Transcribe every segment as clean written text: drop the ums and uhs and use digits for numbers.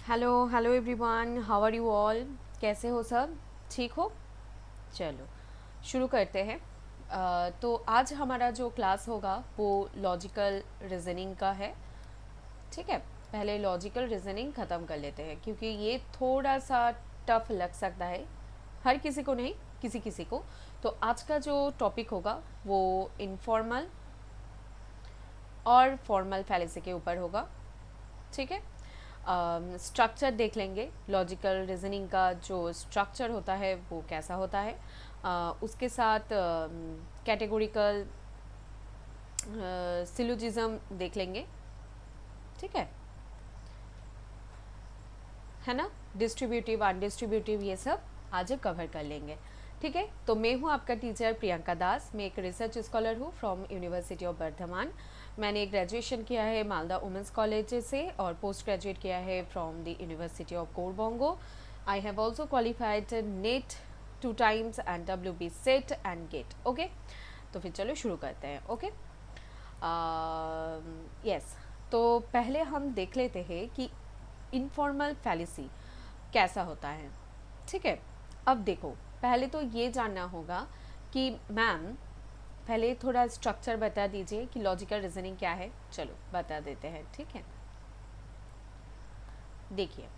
Hello hello everyone, how are you all. कैसे हो सब? ठीक हो? चलो शुरू करते हैं। तो आज हमारा जो क्लास होगा वो लॉजिकल रीजनिंग का है। ठीक है, पहले लॉजिकल रीजनिंग ख़त्म कर लेते हैं क्योंकि ये थोड़ा सा टफ लग सकता है, हर किसी को नहीं, किसी किसी को। तो आज का जो टॉपिक होगा वो इनफॉर्मल और फॉर्मल फैलेसी के ऊपर होगा। ठीक है, स्ट्रक्चर देख लेंगे, लॉजिकल रीजनिंग का जो स्ट्रक्चर होता है वो कैसा होता है। उसके साथ कैटेगोरिकल सिलोजिज्म देख लेंगे। ठीक है ना, डिस्ट्रीब्यूटिव अनडिस्ट्रीब्यूटिव ये सब आज कवर कर लेंगे। ठीक है, तो मैं हूँ आपका टीचर प्रियंका दास। मैं एक रिसर्च स्कॉलर हूँ फ्रॉम यूनिवर्सिटी ऑफ बर्धमान। मैंने ग्रेजुएशन किया है मालदा वुमेंस कॉलेज से और पोस्ट ग्रेजुएट किया है from the university of Gour Banga. I have also qualified NET 2 times and WB SET and GATE. Okay, तो फिर चलो शुरू करते हैं। ओके, यस, तो पहले हम देख लेते हैं कि इनफॉर्मल फैलेसी कैसा होता है। ठीक है, अब देखो, पहले तो ये जानना होगा कि मैम पहले थोड़ा स्ट्रक्चर बता दीजिए कि लॉजिकल रीजनिंग क्या है। चलो बता देते हैं। ठीक है, देखिए,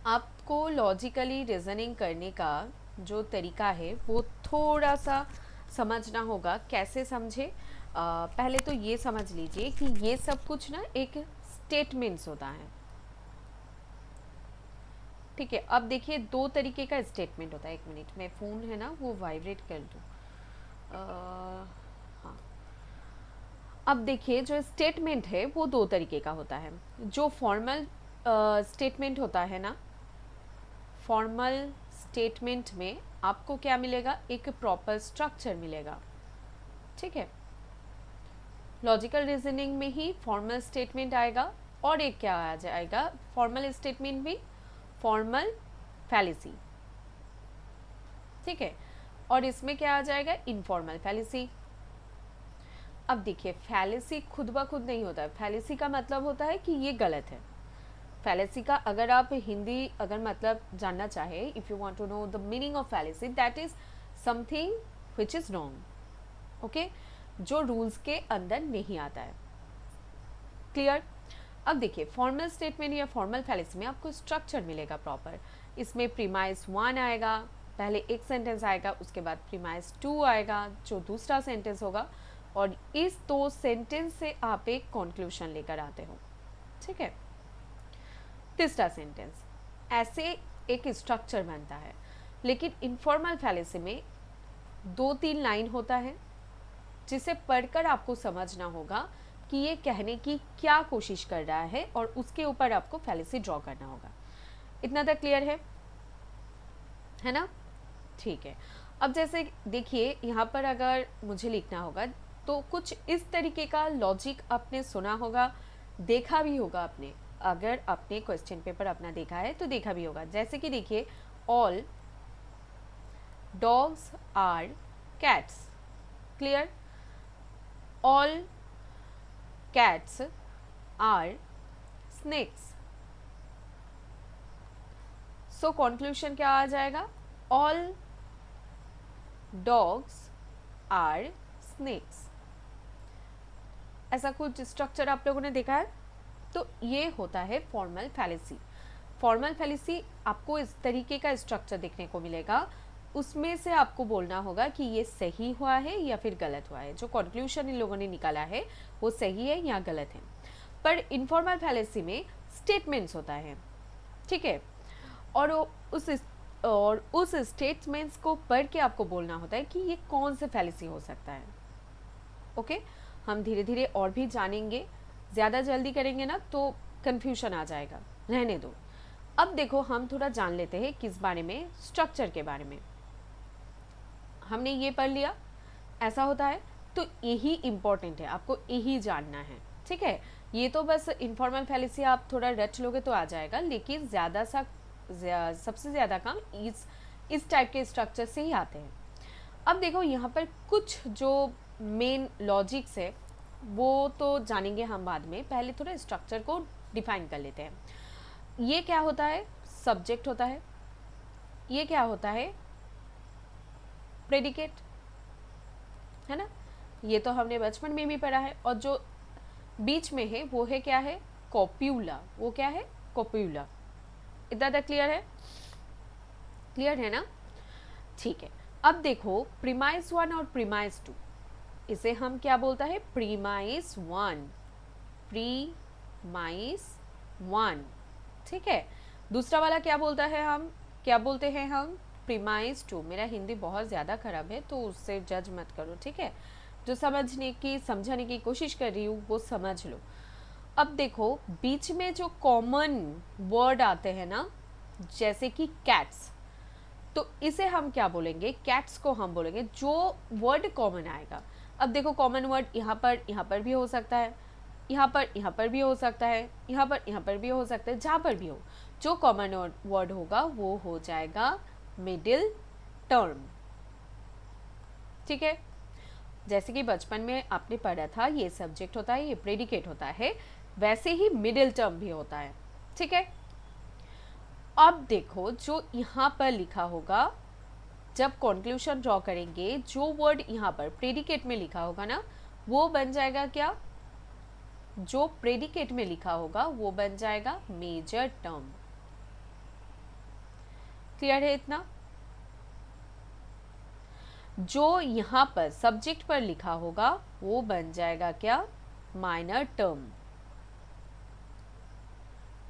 आपको लॉजिकली रीजनिंग करने का जो तरीका है वो थोड़ा सा समझना होगा। कैसे समझे? पहले तो ये समझ लीजिए कि ये सब कुछ ना एक स्टेटमेंट्स होता है। ठीक है, अब देखिए दो तरीके का स्टेटमेंट होता है। एक मिनट, मैं फ़ोन है ना वो वाइब्रेट कर दूँ। हाँ, अब देखिए जो स्टेटमेंट है वो दो तरीके का होता है। जो फॉर्मल स्टेटमेंट होता है ना, फॉर्मल स्टेटमेंट में आपको क्या मिलेगा? एक प्रॉपर स्ट्रक्चर मिलेगा। ठीक है, लॉजिकल रीजनिंग में ही फॉर्मल स्टेटमेंट आएगा और एक क्या आ जाएगा फॉर्मल स्टेटमेंट में? Formal fallacy. ठीक है, और इसमें क्या आ जाएगा? Informal fallacy. अब देखिए, फैलेसी खुद ब खुद नहीं होता है। फैलेसी का मतलब होता है कि ये गलत है। फैलेसी का अगर आप हिंदी अगर मतलब जानना चाहे, if you want to know the meaning of fallacy, that is something which is wrong. Okay, जो रूल्स के अंदर नहीं आता है। क्लियर? अब देखिए, फॉर्मल स्टेटमेंट या फॉर्मल फैलेसी में आपको स्ट्रक्चर मिलेगा प्रॉपर। इसमें प्रीमाइस 1 आएगा, पहले एक सेंटेंस आएगा, उसके बाद प्रीमाइस 2 आएगा जो दूसरा सेंटेंस होगा, और इस दो सेंटेंस से आप एक कंक्लूजन लेकर आते हो। ठीक है, तीसरा सेंटेंस, ऐसे एक स्ट्रक्चर बनता है। लेकिन इनफॉर्मल फैलेसी में 2-3 लाइन होता है जिसे पढ़कर आपको समझना होगा कि ये कहने की क्या कोशिश कर रहा है और उसके ऊपर आपको फैलेसी ड्रॉ करना होगा। इतना तक क्लियर है ना? ठीक है, अब जैसे देखिए यहाँ पर अगर मुझे लिखना होगा तो कुछ इस तरीके का लॉजिक आपने सुना होगा, देखा भी होगा आपने। अगर आपने क्वेश्चन पेपर अपना देखा है तो देखा भी होगा। जैसे कि देखिए, all dogs are cats. Clear? All cats are snakes. So conclusion क्या आ जाएगा? All dogs are snakes. ऐसा कुछ स्ट्रक्चर आप लोगों ने देखा है? तो ये होता है फॉर्मल फैलेसी। फॉर्मल फैलेसी आपको इस तरीके का स्ट्रक्चर देखने को मिलेगा, उसमें से आपको बोलना होगा कि ये सही हुआ है या फिर गलत हुआ है। जो कंक्लूजन इन लोगों ने निकाला है वो सही है या गलत है। पर इनफॉर्मल फैलेसी में स्टेटमेंट्स होता है। ठीक है, और उस स्टेटमेंट्स को पढ़ के आपको बोलना होता है कि ये कौन से फैलेसी हो सकता है। ओके, हम धीरे धीरे और भी जानेंगे। ज़्यादा जल्दी करेंगे ना तो कन्फ्यूजन आ जाएगा, रहने दो। अब देखो, हम थोड़ा जान लेते हैं किस बारे में? स्ट्रक्चर के बारे में। हमने ये पढ़ लिया, ऐसा होता है, तो यही इम्पोर्टेंट है, आपको यही जानना है। ठीक है, ये तो बस इनफॉर्मल फैलेसी आप थोड़ा रट लोगे तो आ जाएगा, लेकिन सबसे ज़्यादा काम इस टाइप के स्ट्रक्चर से ही आते हैं। अब देखो, यहाँ पर कुछ जो मेन लॉजिक्स है वो तो जानेंगे हम बाद में, पहले थोड़ा स्ट्रक्चर को डिफाइन कर लेते हैं। ये क्या होता है? सब्जेक्ट होता है। ये क्या होता है? प्रेडिकेट, है ना? ये तो हमने बचपन में भी पढ़ा है। और जो बीच में है वो है क्या है? कॉप्यूला। वो क्या है? कॉप्यूला। इतना तक क्लियर है? क्लियर है ना? ठीक है। अब देखो प्रीमाइस 1 और प्रीमाइस 2, इसे हम क्या बोलता है? प्रीमाइस 1, प्रीमाइस 1, ठीक है। दूसरा वाला क्या बोलता है? हम क्या बोलते हैं? हम प्रीमाइस 2। मेरा हिंदी बहुत ज़्यादा खराब है तो उससे जज मत करो, ठीक है। जो समझाने की कोशिश कर रही हूँ वो समझ लो। अब देखो बीच में जो कॉमन वर्ड आते हैं ना, जैसे कि कैट्स, तो इसे हम क्या बोलेंगे? कैट्स को हम बोलेंगे जो वर्ड कॉमन आएगा। अब देखो कॉमन वर्ड यहाँ पर भी हो सकता है, यहाँ पर भी हो सकता है, यहाँ पर भी हो सकता है, जहाँ पर भी हो, जो कॉमन वर्ड होगा वो हो जाएगा मिडिल टर्म, ठीक है। जैसे कि बचपन में आपने पढ़ा था, ये सब्जेक्ट होता है, ये प्रेडिकेट होता है, वैसे ही मिडिल टर्म भी होता है, ठीक है। अब देखो जो यहाँ पर लिखा होगा, जब कॉन्क्लूशन ड्रॉ करेंगे, जो वर्ड यहाँ पर प्रेडिकेट में लिखा होगा ना, वो बन जाएगा क्या? जो प्रेडिकेट में लिखा होगा वो बन जाएगा मेजर टर्म। क्लियर है इतना? जो यहाँ पर सब्जेक्ट पर लिखा होगा वो बन जाएगा क्या? Minor term.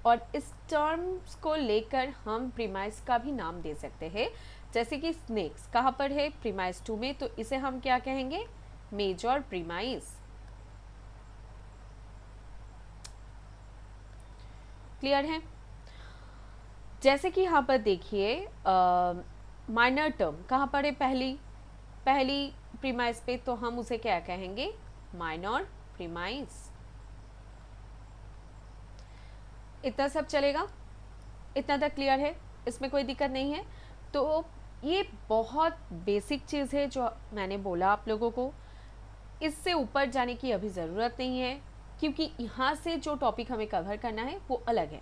और इस टर्म्स को लेकर हम प्रीमाइस का भी नाम दे सकते हैं। जैसे कि स्नेक्स कहाँ पर है? प्रीमाइस 2 में, तो इसे हम क्या कहेंगे? Major premise. क्लियर है? जैसे कि यहाँ पर देखिए माइनर टर्म कहाँ पर है? पहली प्रीमाइस पे, तो हम उसे क्या कहेंगे? Minor premise. इतना सब चलेगा? इतना तक क्लियर है? इसमें कोई दिक्कत नहीं है? तो ये बहुत बेसिक चीज़ है जो मैंने बोला आप लोगों को। इससे ऊपर जाने की अभी ज़रूरत नहीं है, क्योंकि यहाँ से जो टॉपिक हमें कवर करना है वो अलग है,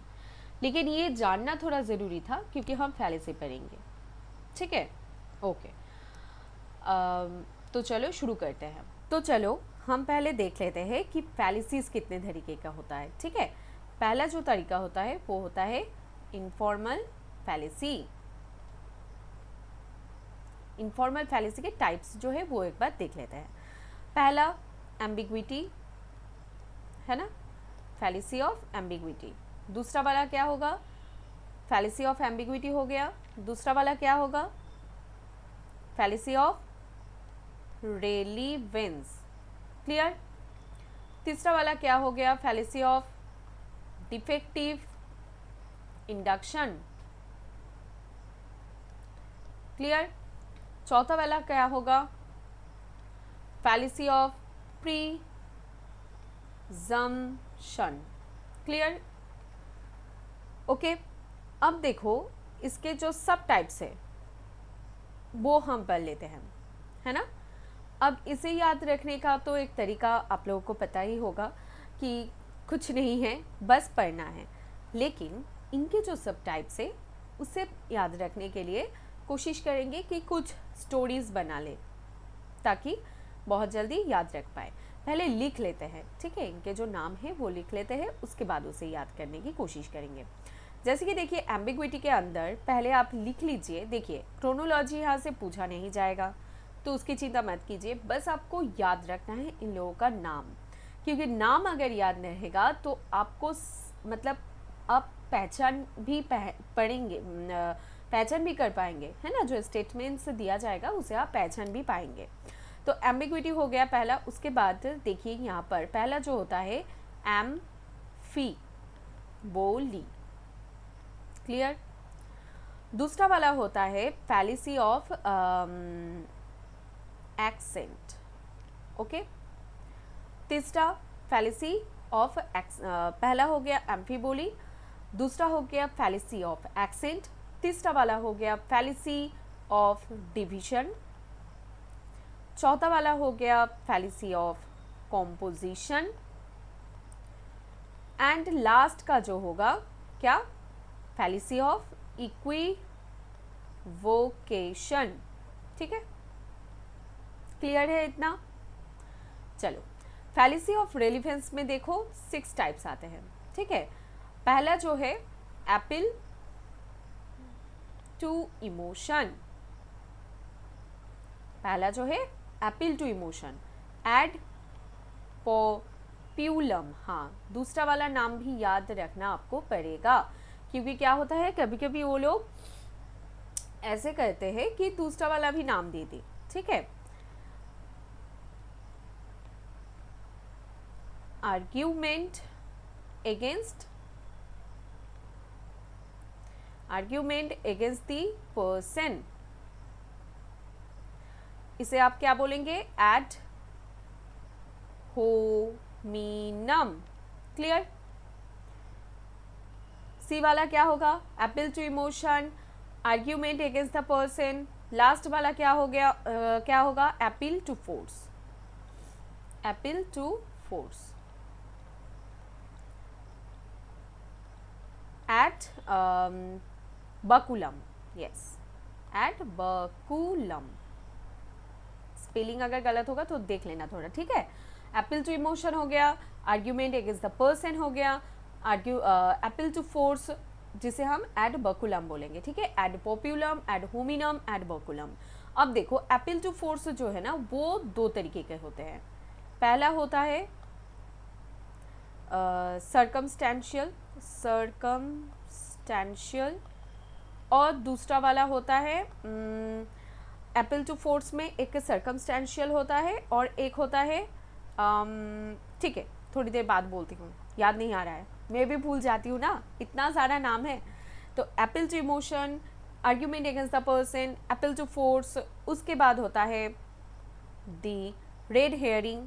लेकिन ये जानना थोड़ा ज़रूरी था क्योंकि हम फैलेसी पढ़ेंगे, ठीक है। ओके, तो चलो शुरू करते हैं। तो चलो हम पहले देख लेते हैं कि फैलेसीज कितने तरीके का होता है, ठीक है। पहला जो तरीका होता है वो होता है इनफॉर्मल फैलेसी। इनफॉर्मल फैलेसी के टाइप्स जो है वो एक बार देख लेते हैं। पहला एम्बिग्विटी, है ना, फैलेसी ऑफ एम्बिग्विटी। दूसरा वाला क्या होगा? फैलेसी ऑफ एम्बिग्विटी हो गया। दूसरा वाला क्या होगा? Fallacy of relevance. क्लियर? तीसरा वाला क्या हो गया? Fallacy of defective induction. Clear? चौथा वाला क्या होगा? Fallacy of presumption. Clear? Okay, अब देखो इसके जो सब टाइप्स है वो हम पढ़ लेते हैं, है ना। अब इसे याद रखने का तो एक तरीका आप लोगों को पता ही होगा कि कुछ नहीं है, बस पढ़ना है, लेकिन इनके जो सब टाइप्स है उसे याद रखने के लिए कोशिश करेंगे कि कुछ स्टोरीज बना ले ताकि बहुत जल्दी याद रख पाए। पहले लिख लेते हैं, ठीक है, इनके जो नाम है वो लिख लेते हैं, उसके बाद उसे याद करने की कोशिश करेंगे। जैसे कि देखिए एम्बिग्विटी के अंदर पहले आप लिख लीजिए। देखिए क्रोनोलॉजी यहाँ से पूछा नहीं जाएगा तो उसकी चिंता मत कीजिए, बस आपको याद रखना है इन लोगों का नाम, क्योंकि नाम अगर याद रहेगा तो आपको मतलब आप पहचान भी पढ़ेंगे, पहचान भी कर पाएंगे, है ना। जो स्टेटमेंट्स दिया जाएगा उसे आप पहचान भी पाएंगे। तो एम्बिग्विटी हो गया पहला। उसके बाद देखिए यहाँ पर पहला जो होता है एम्फी बोली। क्लियर? दूसरा वाला होता है फैलेसी ऑफ एक्सेंट। ओके, तीसरा फैलेसी ऑफ पहला हो गया एम्फीबोली, दूसरा हो गया फैलेसी ऑफ एक्सेंट, तीसरा वाला हो गया फैलेसी ऑफ डिविजन, चौथा वाला हो गया fallacy of composition, and last का जो होगा क्या? Fallacy of equivocation. ठीक है, क्लियर है इतना? चलो, फैलिसी ऑफ रेलिवेंस में देखो 6 टाइप्स आते हैं। ठीक है, पहला जो है एपिल टू इमोशन, पहला जो है एपिल टू इमोशन, एड पॉप्यूलम। हाँ, दूसरा वाला नाम भी याद रखना आपको पड़ेगा, क्योंकि क्या होता है कभी कभी वो लोग ऐसे कहते हैं कि दूसरा वाला भी नाम दे दे। ठीक है, आर्ग्यूमेंट अगेंस्ट द पर्सन, इसे आप क्या बोलेंगे? Add hominem. क्लियर? सी वाला क्या होगा? Appeal to emotion, argument against the person. Last वाला क्या हो गया? क्या होगा? Appeal to force, appeal to force ad baculum. Yes, ad baculum. Spelling अगर गलत होगा तो देख लेना थोड़ा। ठीक है, एपिल टू इमोशन हो गया, आर्ग्यूमेंट अगेंस्ट द पर्सन हो गया, एपिल टू फोर्स जिसे हम एड बकुलम बोलेंगे। ठीक है, एड पॉप्यूलम, एड होमिनम, एड बकुलम। अब देखो एपिल टू फोर्स जो है ना वो 2 तरीके के होते हैं। पहला होता है सर्कमस्टेंशियल, और दूसरा वाला होता है एपिल टू फोर्स में एक सर्कमस्टेंशियल होता है और एक होता है ठीक है, थोड़ी देर बाद बोलती हूँ, याद नहीं आ रहा है, मैं भी भूल जाती हूँ ना, इतना सारा नाम है। तो appeal to emotion, argument against the person, appeal to force, उसके बाद होता है द रेड हेयरिंग,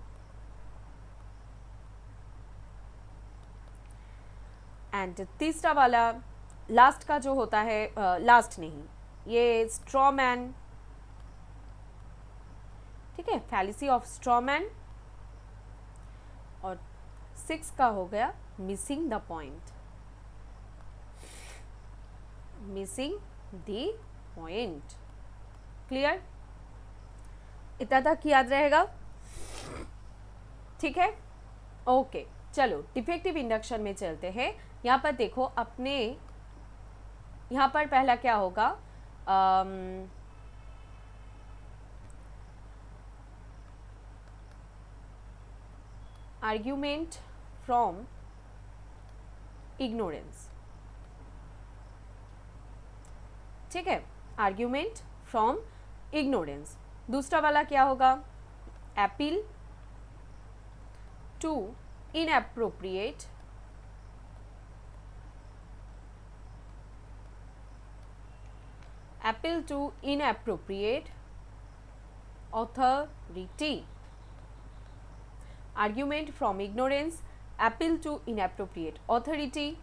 एंड तीसरा वाला लास्ट का जो होता है, लास्ट नहीं, ये स्ट्रॉ मैन। ठीक है, फैलिसी ऑफ स्ट्रॉ मैन। और 6 का हो गया missing the point, missing the point. Clear? इतना तक याद रहेगा? ठीक है, ओके। चलो डिफेक्टिव इंडक्शन में चलते हैं। यहाँ पर देखो, अपने यहाँ पर पहला क्या होगा? Argument from ignorance. ठीक है, आर्ग्यूमेंट फ्रॉम इग्नोरेंस। दूसरा वाला क्या होगा? Appeal to inappropriate, appeal to inappropriate authority, argument from ignorance, appeal to inappropriate authority,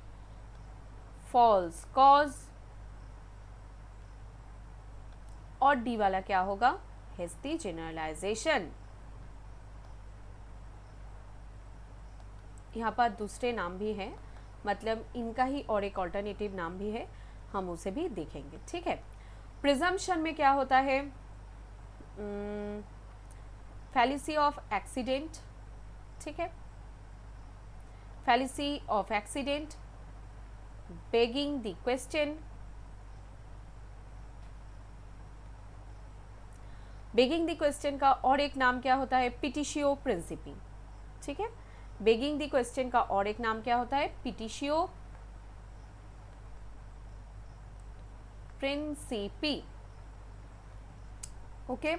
false cause, और डी वाला क्या होगा? hasty generalization। यहाँ पर दूसरे नाम भी हैं, मतलब इनका ही और एक ऑल्टरनेटिव नाम भी है, हम उसे भी देखेंगे। ठीक है, प्रिजम्पशन में क्या होता है? Fallacy of accident. ठीक है, fallacy of accident, begging the question, begging the question का और एक नाम क्या होता है? पिटिशियो प्रिंसिपी। ठीक है, बेगिंग द क्वेश्चन का और एक नाम क्या होता है? पिटिशियो प्रिंसिपी। ओके,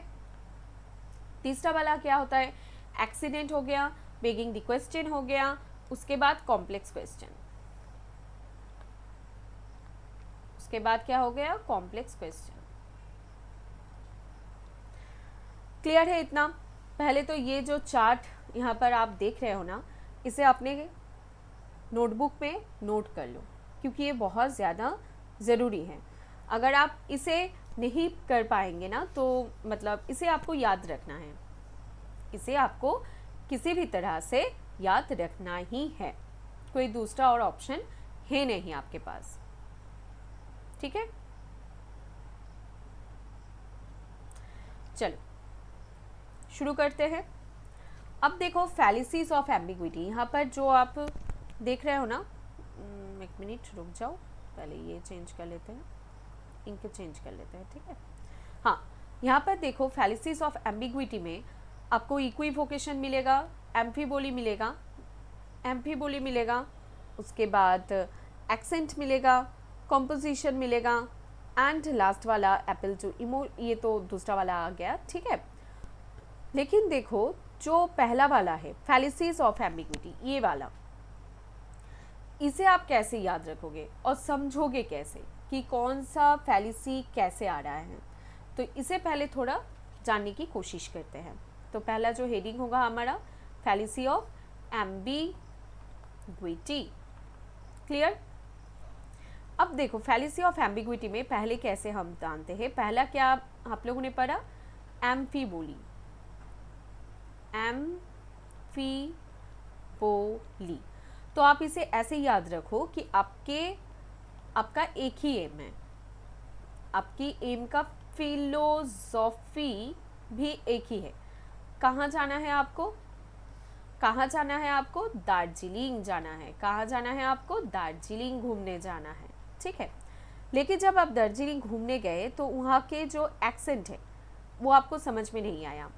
तीसरा वाला क्या होता है? एक्सीडेंट हो गया, बेगिंग द क्वेश्चन हो गया, उसके बाद कॉम्प्लेक्स क्वेश्चन, उसके बाद क्या हो गया? Complex question. क्लियर है इतना? पहले तो ये जो चार्ट यहाँ पर आप देख रहे हो ना, इसे अपने नोटबुक में नोट कर लो, क्योंकि ये बहुत ज़्यादा ज़रूरी है। अगर आप इसे नहीं कर पाएंगे ना, तो मतलब इसे आपको याद रखना है, इसे आपको किसी भी तरह से याद रखना ही है, कोई दूसरा और ऑप्शन है नहीं आपके पास। ठीक है, चलो शुरू करते हैं। अब देखो फैलिसीज ऑफ एम्बिग्विटी, यहाँ पर जो आप देख रहे हो ना, एक मिनट रुक जाओ, पहले ये चेंज कर लेते हैं, इंक चेंज कर लेते हैं, ठीक है। हाँ, यहाँ पर देखो फैलिसीज ऑफ एम्बिग्विटी में आपको इक्विवोकेशन मिलेगा, एम्फीबोली मिलेगा, एम्फीबोली मिलेगा, उसके बाद एक्सेंट मिलेगा, कॉम्पोजिशन मिलेगा, एंड लास्ट वाला एप्पल टू इमो, ये तो दूसरा वाला आ गया, ठीक है। लेकिन देखो जो पहला वाला है फैलिसीज ऑफ एम्बिग्विटी, ये वाला, इसे आप कैसे याद रखोगे और समझोगे कैसे कि कौन सा फैलिसी कैसे आ रहा है, तो इसे पहले थोड़ा जानने की कोशिश करते हैं। तो पहला जो हेडिंग होगा हमारा फैलिसी ऑफ एम्बिग्विटी, क्लियर। अब देखो फैलिसी ऑफ एम्बिग्विटी में पहले कैसे हम जानते हैं, पहला क्या आप लोगों ने पढ़ा, एम्फीबोली, एम्फीबोली। तो आप इसे ऐसे याद रखो कि आपका एक ही एम है, आपकी एम का फिलोसॉफी भी एक ही है। कहाँ जाना है आपको, कहाँ जाना है आपको, दार्जिलिंग जाना है। कहाँ जाना है आपको, दार्जिलिंग घूमने जाना है, ठीक है। लेकिन जब आप दार्जिलिंग घूमने गए तो वहाँ के जो एक्सेंट है वो आपको समझ में नहीं आया,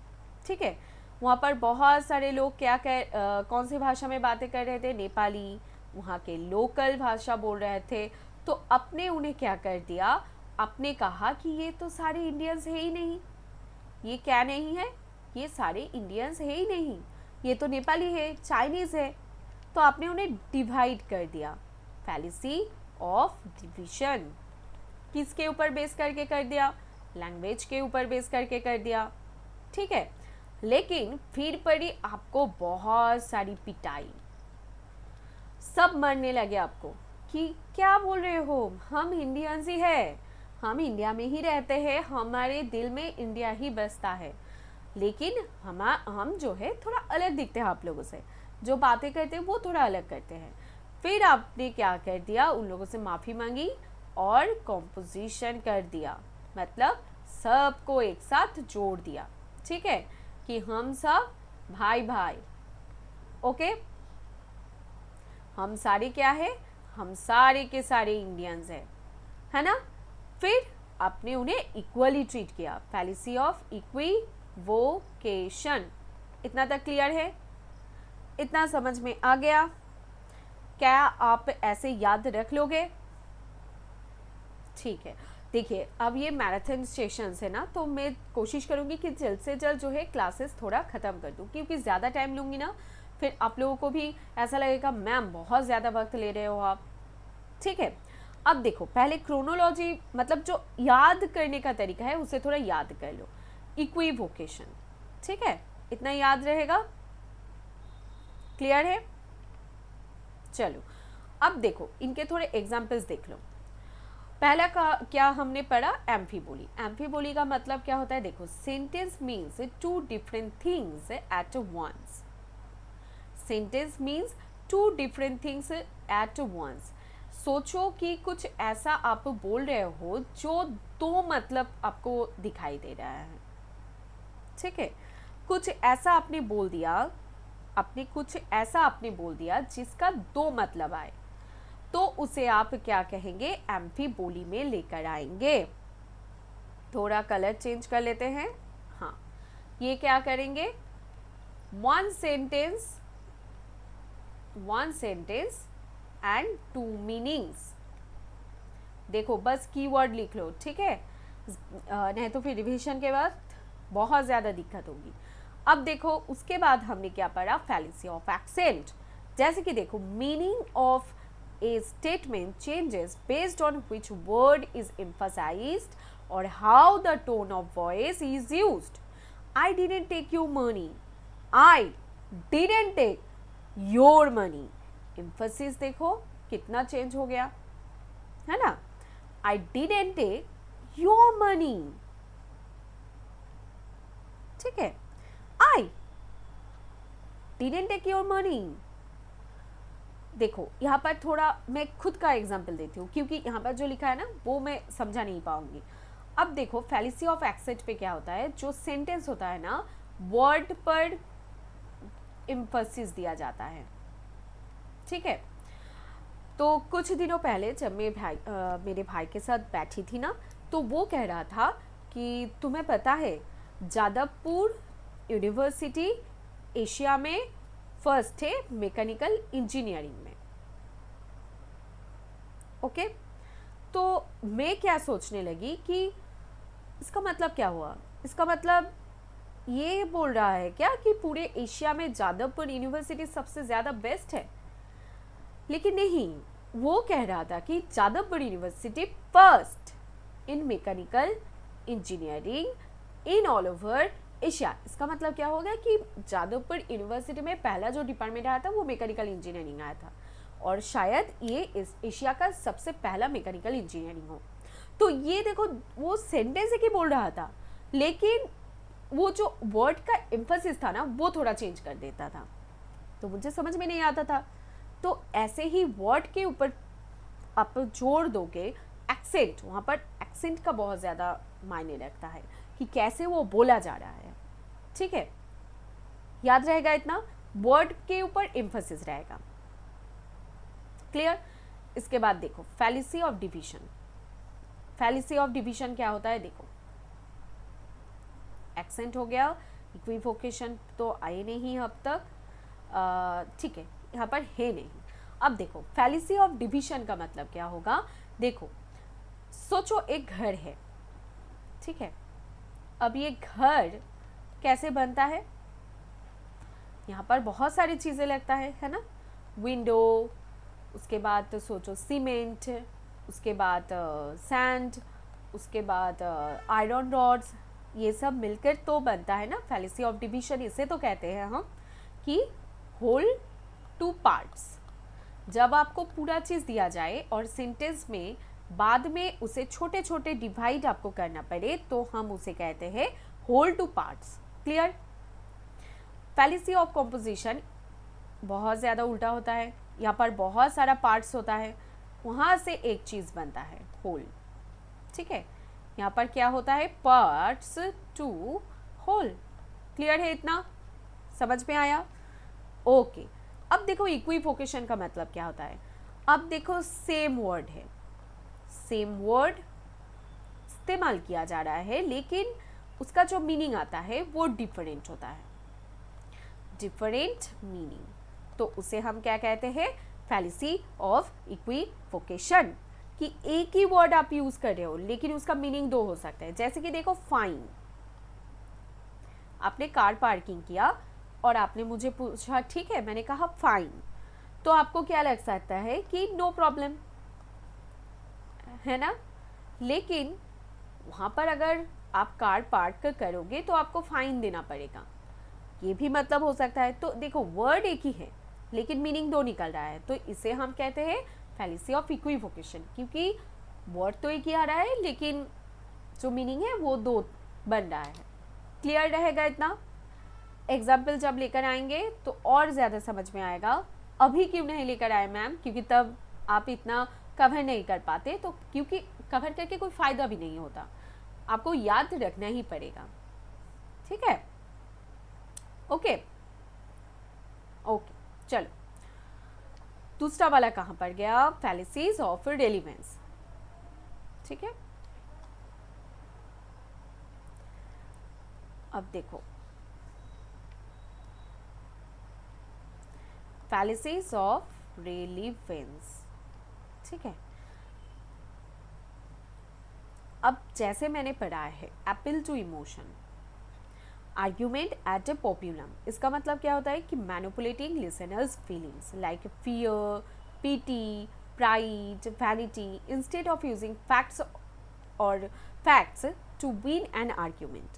ठीक है। वहाँ पर बहुत सारे लोग कौन सी भाषा में बातें कर रहे थे, नेपाली, वहाँ के लोकल भाषा बोल रहे थे। तो अपने उन्हें क्या कर दिया, आपने कहा कि ये तो सारे इंडियंस है ही नहीं, ये क्या नहीं है, ये सारे इंडियंस है ही नहीं, ये तो नेपाली है, चाइनीज़ है। तो आपने उन्हें डिवाइड कर दिया, फैलिसी ऑफ डिविजन। किसके ऊपर बेस करके कर दिया, लैंग्वेज के ऊपर बेस करके कर दिया, ठीक है। लेकिन फिर पड़ी आपको बहुत सारी पिटाई, सब मरने लगे आपको कि क्या बोल रहे हो, हम इंडियंस ही है, हम इंडिया में ही रहते हैं, हमारे दिल में इंडिया ही बसता है। लेकिन हम जो है थोड़ा अलग दिखते हैं आप लोगों से, जो बातें करते हैं वो थोड़ा अलग करते हैं। फिर आपने क्या कर दिया, उन लोगों से माफ़ी मांगी और कॉम्पोजिशन कर दिया, मतलब सबको एक साथ जोड़ दिया, ठीक है, कि हम सब भाई भाई, ओके, हम सारे क्या है, हम सारे के सारे इंडियंस है ना। फिर आपने उन्हें इक्वली ट्रीट किया, फैलिसी ऑफ इक्विवोकेशन। इतना तक क्लियर है, इतना समझ में आ गया, क्या आप ऐसे याद रख लोगे, ठीक है। देखिए अब ये मैराथन सेशंस है ना, तो मैं कोशिश करूँगी कि जल्द से जल्द जो है क्लासेस थोड़ा ख़त्म कर दूँ, क्योंकि ज़्यादा टाइम लूँगी ना फिर आप लोगों को भी ऐसा लगेगा मैम बहुत ज़्यादा वक्त ले रहे हो आप, ठीक है। अब देखो पहले क्रोनोलॉजी, मतलब जो याद करने का तरीका है उसे थोड़ा याद कर लो, इक्विवोकेशन, ठीक है, इतना याद रहेगा, क्लियर है। चलो अब देखो इनके थोड़े एग्जाम्पल्स देख लो। पहला का क्या हमने पढ़ा, एम्फीबोली। एम्फीबोली का मतलब क्या होता है, देखो sentence means two different things at once, sentence means two different things at once. सोचो कि कुछ ऐसा आप बोल रहे हो जो दो मतलब आपको दिखाई दे रहा है, ठीक है। कुछ ऐसा आपने बोल दिया जिसका दो मतलब आए, तो उसे आप क्या कहेंगे, एम्फीबोली में लेकर आएंगे। थोड़ा कलर चेंज कर लेते हैं, हाँ ये क्या करेंगे, one sentence and two meanings. देखो बस कीवर्ड लिख लो, ठीक है, नहीं तो फिर रिवीजन के बाद बहुत ज़्यादा दिक्कत होगी। अब देखो उसके बाद हमने क्या पढ़ा, फैलिसी ऑफ एक्सेंट। जैसे कि देखो meaning of a statement changes based on which word is emphasized or how the tone of voice is used. I didn't take your money, I didn't take your money, emphasis देखो कितना change हो गया है ना, I didn't take your money, ठीक है, I didn't take your money, देखो यहाँ पर थोड़ा मैं खुद का एग्जाम्पल देती हूँ, क्योंकि यहाँ पर जो लिखा है ना वो मैं समझा नहीं पाऊंगी। अब देखो फैलिसी ऑफ एक्सेंट पे क्या होता है, जो सेंटेंस होता है ना वर्ड पर एम्फसिस दिया जाता है, ठीक है। तो कुछ दिनों पहले जब मेरे भाई के साथ बैठी थी ना, तो वो कह रहा था कि तुम्हें पता है जादवपुर यूनिवर्सिटी एशिया में फर्स्ट है मैकेनिकल इंजीनियरिंग में। ओके, तो मैं क्या सोचने लगी कि इसका मतलब क्या हुआ, इसका मतलब ये बोल रहा है क्या कि पूरे एशिया में जादवपुर यूनिवर्सिटी सबसे ज़्यादा बेस्ट है। लेकिन नहीं, वो कह रहा था कि Jadavpur university first in mechanical engineering in all over Asia. इसका मतलब क्या होगा कि जादवपुर यूनिवर्सिटी में पहला जो डिपार्टमेंट आया था वो मैकेनिकल इंजीनियरिंग आया था, और शायद ये इस एशिया का सबसे पहला मैकेनिकल इंजीनियरिंग हो। तो ये देखो वो सेंटेंस है कि बोल रहा था, लेकिन वो जो वर्ड का एम्फसिस था ना वो थोड़ा चेंज कर देता था, तो मुझे समझ में नहीं आता था। तो ऐसे ही वर्ड के ऊपर आप जोड़ दोगे एक्सेंट, वहाँ पर एक्सेंट का बहुत ज़्यादा मायने रखता है कि कैसे वो बोला जा रहा है, ठीक है। याद रहेगा इतना, वर्ड के ऊपर एम्फसिस रहेगा, क्लियर। इसके बाद देखो fallacy of division. Fallacy of division क्या होता है, देखो एक्सेंट हो गया, इक्विवोकेशन तो आए नहीं अब तक, ठीक है, यहाँ पर है नहीं। अब देखो फैलिसी ऑफ डिवीजन का मतलब क्या होगा, देखो सोचो एक घर है, ठीक है। अब ये घर कैसे बनता है, यहाँ पर बहुत सारी चीज़ें लगता है ना, विंडो, उसके बाद तो सोचो सीमेंट, उसके बाद सैंड, उसके बाद आयरन रॉड्स, ये सब मिलकर तो बनता है ना फैलिसी ऑफ डिवीजन। इसे तो कहते हैं हम कि होल टू पार्ट्स। जब आपको पूरा चीज़ दिया जाए और सेंटेंस में बाद में उसे छोटे छोटे डिवाइड आपको करना पड़े तो हम उसे कहते हैं whole to parts, clear. Fallacy of composition बहुत ज़्यादा उल्टा होता है, यहाँ पर बहुत सारा पार्ट्स होता है, वहाँ से एक चीज़ बनता है होल, ठीक है। यहाँ पर क्या होता है, पार्ट्स टू होल, क्लियर है इतना, समझ में आया, ओके। अब देखो इक्विवोकेशन का मतलब क्या होता है। अब देखो सेम वर्ड है, सेम वर्ड इस्तेमाल किया जा रहा है, लेकिन उसका जो मीनिंग आता है वो डिफरेंट होता है, डिफरेंट मीनिंग, तो उसे हम क्या कहते हैं, फैलिसी ऑफ इक्विवोकेशन, कि एक ही वर्ड आप यूज कर रहे हो लेकिन उसका मीनिंग दो हो सकता है। जैसे कि देखो फाइन, आपने कार पार्किंग किया और आपने मुझे पूछा, ठीक है, मैंने कहा फाइन, तो आपको क्या लग सकता है कि नो प्रॉब्लम, है ना। लेकिन वहाँ पर अगर आप कार पार्क करोगे तो आपको फाइन देना पड़ेगा, ये भी मतलब हो सकता है। तो देखो वर्ड एक ही है लेकिन मीनिंग दो निकल रहा है, तो इसे हम कहते हैं फैलिसी ऑफ इक्विवोकेशन, क्योंकि वर्ड तो एक ही आ रहा है लेकिन जो मीनिंग है वो दो बन रहा है, क्लियर रहेगा इतना। एग्जाम्पल जब लेकर आएंगे तो और ज़्यादा समझ में आएगा। अभी क्यों नहीं लेकर आए मैम, क्योंकि तब आप इतना कवर नहीं कर पाते, तो क्योंकि कवर करके कोई फ़ायदा भी नहीं होता, आपको याद रखना ही पड़ेगा, ठीक है, ओके ओके। चलो दूसरा वाला कहाँ पर गया, फैलिसीज ऑफ रेलिवेंस, ठीक है। अब देखो फैलिसीज ऑफ रेलिवेंस, ठीक है। अब जैसे मैंने पढ़ा है appeal to emotion, argument ad populum, इसका मतलब क्या होता है कि manipulating listeners feelings like fear, pity, pride, vanity instead of using facts to win an argument.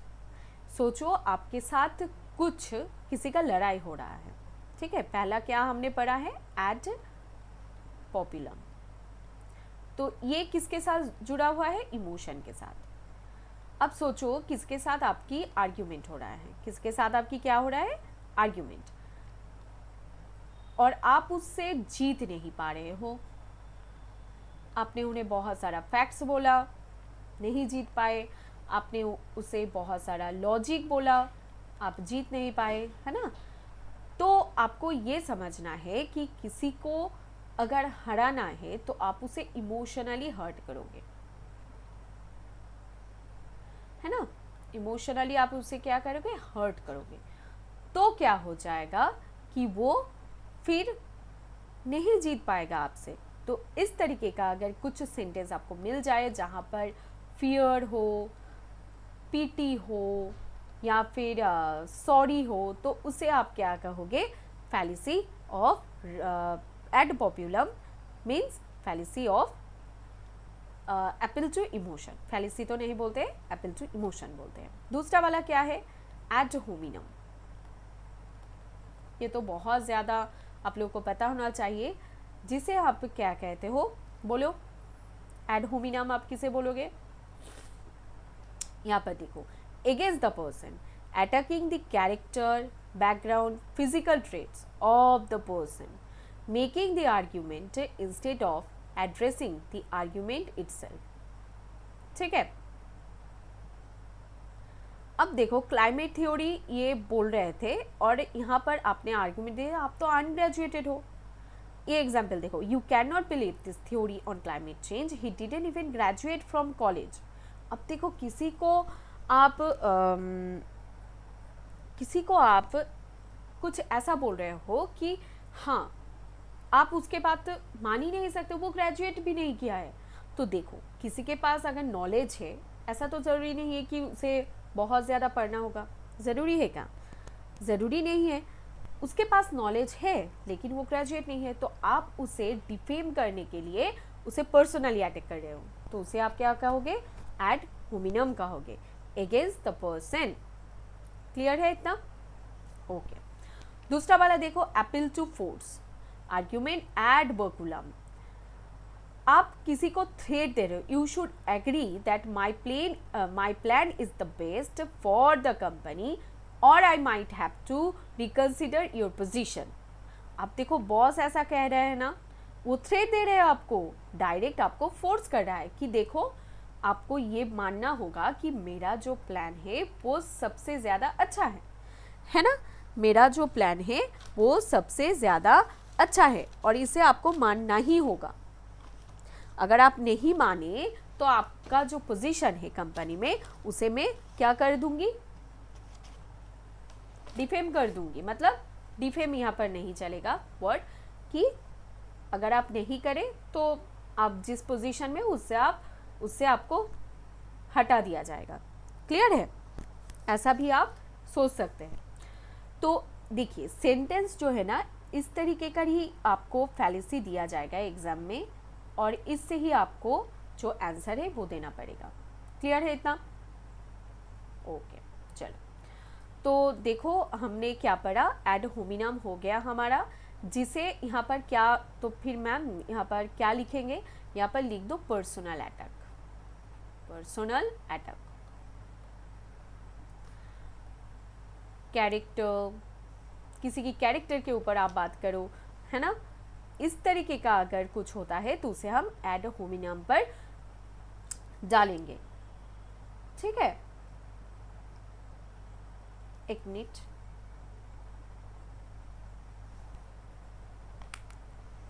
सोचो आपके साथ कुछ किसी का लड़ाई हो रहा है, ठीक है, पहला क्या हमने पढ़ा है, एट पॉपुलम, तो ये किसके साथ जुड़ा हुआ है, इमोशन के साथ। अब सोचो किसके साथ आपकी आर्ग्यूमेंट हो रहा है, किसके साथ आपकी क्या हो रहा है, आर्ग्यूमेंट। और आप उससे जीत नहीं पा रहे हो। आपने उन्हें बहुत सारा फैक्ट्स बोला, नहीं जीत पाए। आपने उसे बहुत सारा लॉजिक बोला, आप जीत नहीं पाए, है ना। तो आपको ये समझना है कि किसी को अगर हराना है तो आप उसे इमोशनली हर्ट करोगे, है ना। इमोशनली आप उसे क्या करोगे, हर्ट करोगे। तो क्या हो जाएगा कि वो फिर नहीं जीत पाएगा आपसे। तो इस तरीके का अगर कुछ सेंटेंस आपको मिल जाए जहाँ पर फियर हो, पीटी हो या फिर सॉरी हो, तो उसे आप क्या कहोगे, fallacy of ad populum means fallacy of appeal to emotion. Fallacy तो नहीं बोलते, अपील टू इमोशन बोलते हैं। दूसरा वाला क्या है, एड होमिनम। ये तो बहुत ज़्यादा आप लोगों को पता होना चाहिए, जिसे आप क्या कहते हो, बोलो एड होमिनम आप किसे बोलोगे। यहाँ पर देखो, against the person, attacking the character, background, physical traits of the person, making the argument instead of addressing the argument itself. ठीक है। अब देखो, क्लाइमेट थ्योरी ये बोल रहे थे और यहाँ पर आपने आर्ग्यूमेंट दिया, आप तो अनग्रेजुएटेड हो। ये एग्जाम्पल देखो, you can not believe this theory on climate change, he didn't even graduate from college. अब देखो, किसी को आप कुछ ऐसा बोल रहे हो कि हाँ, आप उसके बात मान ही नहीं सकते, वो ग्रेजुएट भी नहीं किया है। तो देखो, किसी के पास अगर नॉलेज है, ऐसा तो ज़रूरी नहीं है कि उसे बहुत ज़्यादा पढ़ना होगा। ज़रूरी है क्या? ज़रूरी नहीं है। उसके पास नॉलेज है लेकिन वो ग्रेजुएट नहीं है, तो आप उसे डिफेम करने के लिए उसे पर्सनली अटैक कर रहे हो, तो उसे आप क्या कहोगे, एड होमिनम कहोगे, अगेंस्ट द पर्सन। क्लियर है इतना? ओके। दूसरा वाला देखो, appeal to force, argument ad baculum. आप किसी को थ्रेट दे रहे हो, you should agree that my plan is the best for the company और I might have to reconsider your position. आप देखो, बॉस ऐसा कह रहे हैं ना, वो थ्रेट दे रहे हैं आपको, डायरेक्ट आपको फोर्स कर रहा है कि देखो, आपको ये मानना होगा कि मेरा जो प्लान है वो सबसे ज़्यादा अच्छा है ना। मेरा जो प्लान है वो सबसे ज़्यादा अच्छा है और इसे आपको मानना ही होगा। अगर आप नहीं माने तो आपका जो पोजीशन है कंपनी में, उसे मैं क्या कर दूंगी, डिफेम कर दूंगी। मतलब डिफेम यहाँ पर नहीं चलेगा वर्ड, कि अगर आप नहीं करें तो आप जिस पोजीशन में उससे आपको हटा दिया जाएगा। क्लियर है? ऐसा भी आप सोच सकते हैं। तो देखिए, सेंटेंस जो है ना, इस तरीके का ही आपको फैलिसी दिया जाएगा एग्जाम में और इससे ही आपको जो आंसर है वो देना पड़ेगा। क्लियर है इतना? ओके, चलो। तो देखो, हमने क्या पढ़ा, एड होमिनम हो गया हमारा, जिसे यहाँ पर क्या, तो फिर मैम यहाँ पर क्या लिखेंगे, यहाँ पर लिख दो personal attack. Personal attack, character, किसी की कैरेक्टर के ऊपर आप बात करो, है ना। इस तरीके का अगर कुछ होता है तो उसे हम एड होमिनम पर डालेंगे। ठीक है, एक मिनट।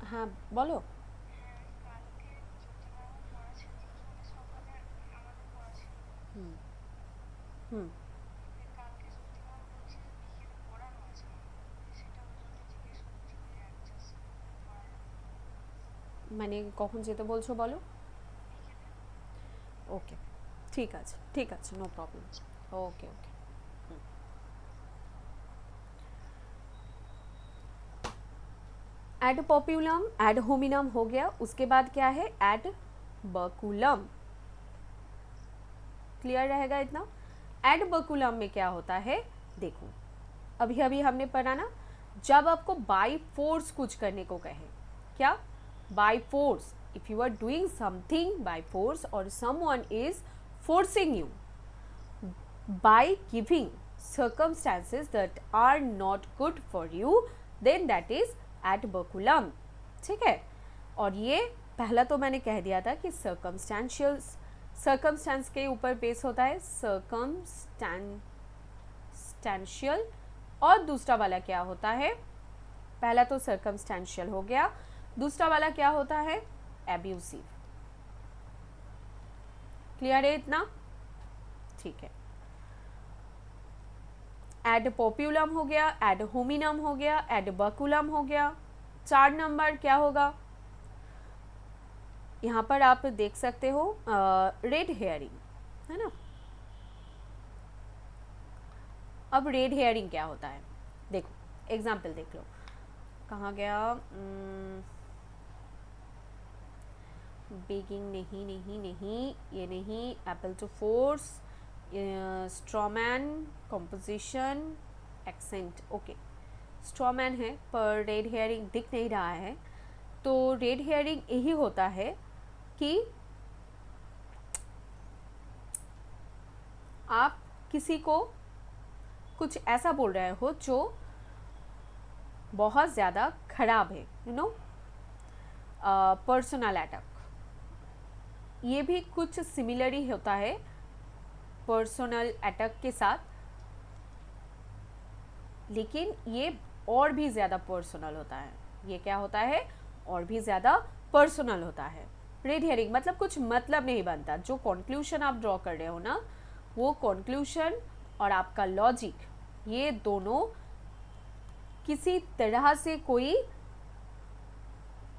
हाँ बोलो। হুম। মানে কখন যেতে বলছো বলো? ওকে, ঠিক আছে, ঠিক আছে, নো প্রবলেম। ওকে ওকে। एड पॉपुलम, एड होमिनम हो गया, उसके बाद क्या है, एड बकुलम। क्लियर रहेगा इतना? एड बकुलम में क्या होता है, देखो, अभी अभी हमने पढ़ा ना, जब आपको बाई फोर्स कुछ करने को कहे, क्या, by force, if you are doing something by force और someone is forcing you by giving circumstances that are not good for you, then that is ad baculum, ठीक है। और ये पहला तो मैंने कह दिया था कि सर्कमस्टेंस के ऊपर बेस होता है, सर्कमस्टेंशियल। और दूसरा वाला क्या होता है, पहला तो सर्कमस्टेंशियल हो गया, दूसरा वाला क्या होता है, एब्यूसिव। क्लियर है इतना, ठीक है। एड पॉपुलम हो गया, एड होमिनम हो गया, एड बकुलम हो गया। 4 नंबर क्या होगा, यहाँ पर आप देख सकते हो रेड हेयरिंग, है ना। अब रेड हेयरिंग क्या होता है, देखो एग्जाम्पल देख लो, कहाँ गया, बेकिंग नहीं नहीं नहीं, ये नहीं, appeal to force, strawman, composition, accent, okay. Strawman है पर रेड हेयरिंग दिख नहीं रहा है, तो रेड हेयरिंग यही होता है कि आप किसी को कुछ ऐसा बोल रहे हो जो बहुत ज़्यादा खराब है, यू नो, पर्सनल अटैक, ये भी कुछ सिमिलर ही होता है पर्सनल अटैक के साथ, लेकिन ये और भी ज़्यादा पर्सनल होता है। ये क्या होता है, और भी ज़्यादा पर्सनल होता है। रेड हेयरिंग मतलब कुछ मतलब नहीं बनता, जो कंक्लूजन आप ड्रॉ कर रहे हो ना, वो कंक्लूजन और आपका लॉजिक, ये दोनों किसी तरह से कोई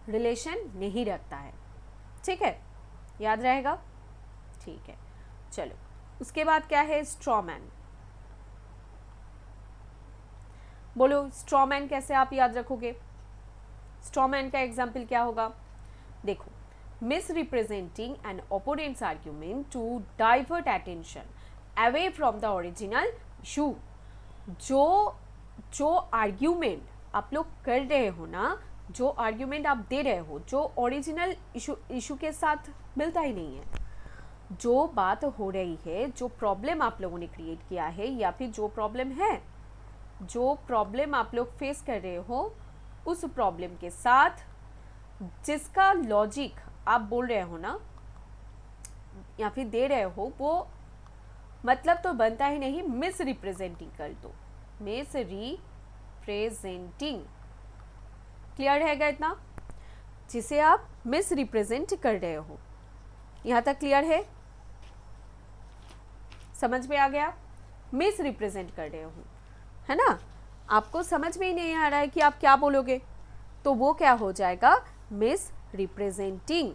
रिलेशन नहीं रखता है, ठीक है, याद रहेगा, ठीक है। चलो उसके बाद क्या है, स्ट्रॉमैन। बोलो स्ट्रॉमैन कैसे आप याद रखोगे, स्ट्रॉमैन का एग्जाम्पल क्या होगा, देखो, misrepresenting an opponent's argument to divert attention away from the original issue। जो आर्ग्यूमेंट आप लोग कर रहे हो ना, जो आर्ग्यूमेंट आप दे रहे हो, जो ओरिजिनल इशू के साथ मिलता ही नहीं है, जो बात हो रही है, जो प्रॉब्लम आप लोगों ने क्रिएट किया है, या फिर जो प्रॉब्लम है, जो प्रॉब्लम आप लोग फेस कर रहे हो, उस प्रॉब्लम के साथ जिसका लॉजिक आप बोल रहे हो ना, या फिर दे रहे हो, वो मतलब तो बनता ही नहीं, मिस रिप्रेजेंटिंग कर दो, मिस रिप्रेजेंटिंग, क्लियर रहेगा इतना, जिसे आप मिस रिप्रेजेंट कर रहे हो। यहाँ तक क्लियर है, समझ में आ गया, मिस रिप्रेजेंट कर रहे हो, है ना। आपको समझ में ही नहीं आ रहा है कि आप क्या बोलोगे, तो वो क्या हो जाएगा, मिस रिप्रेजेंटिंग,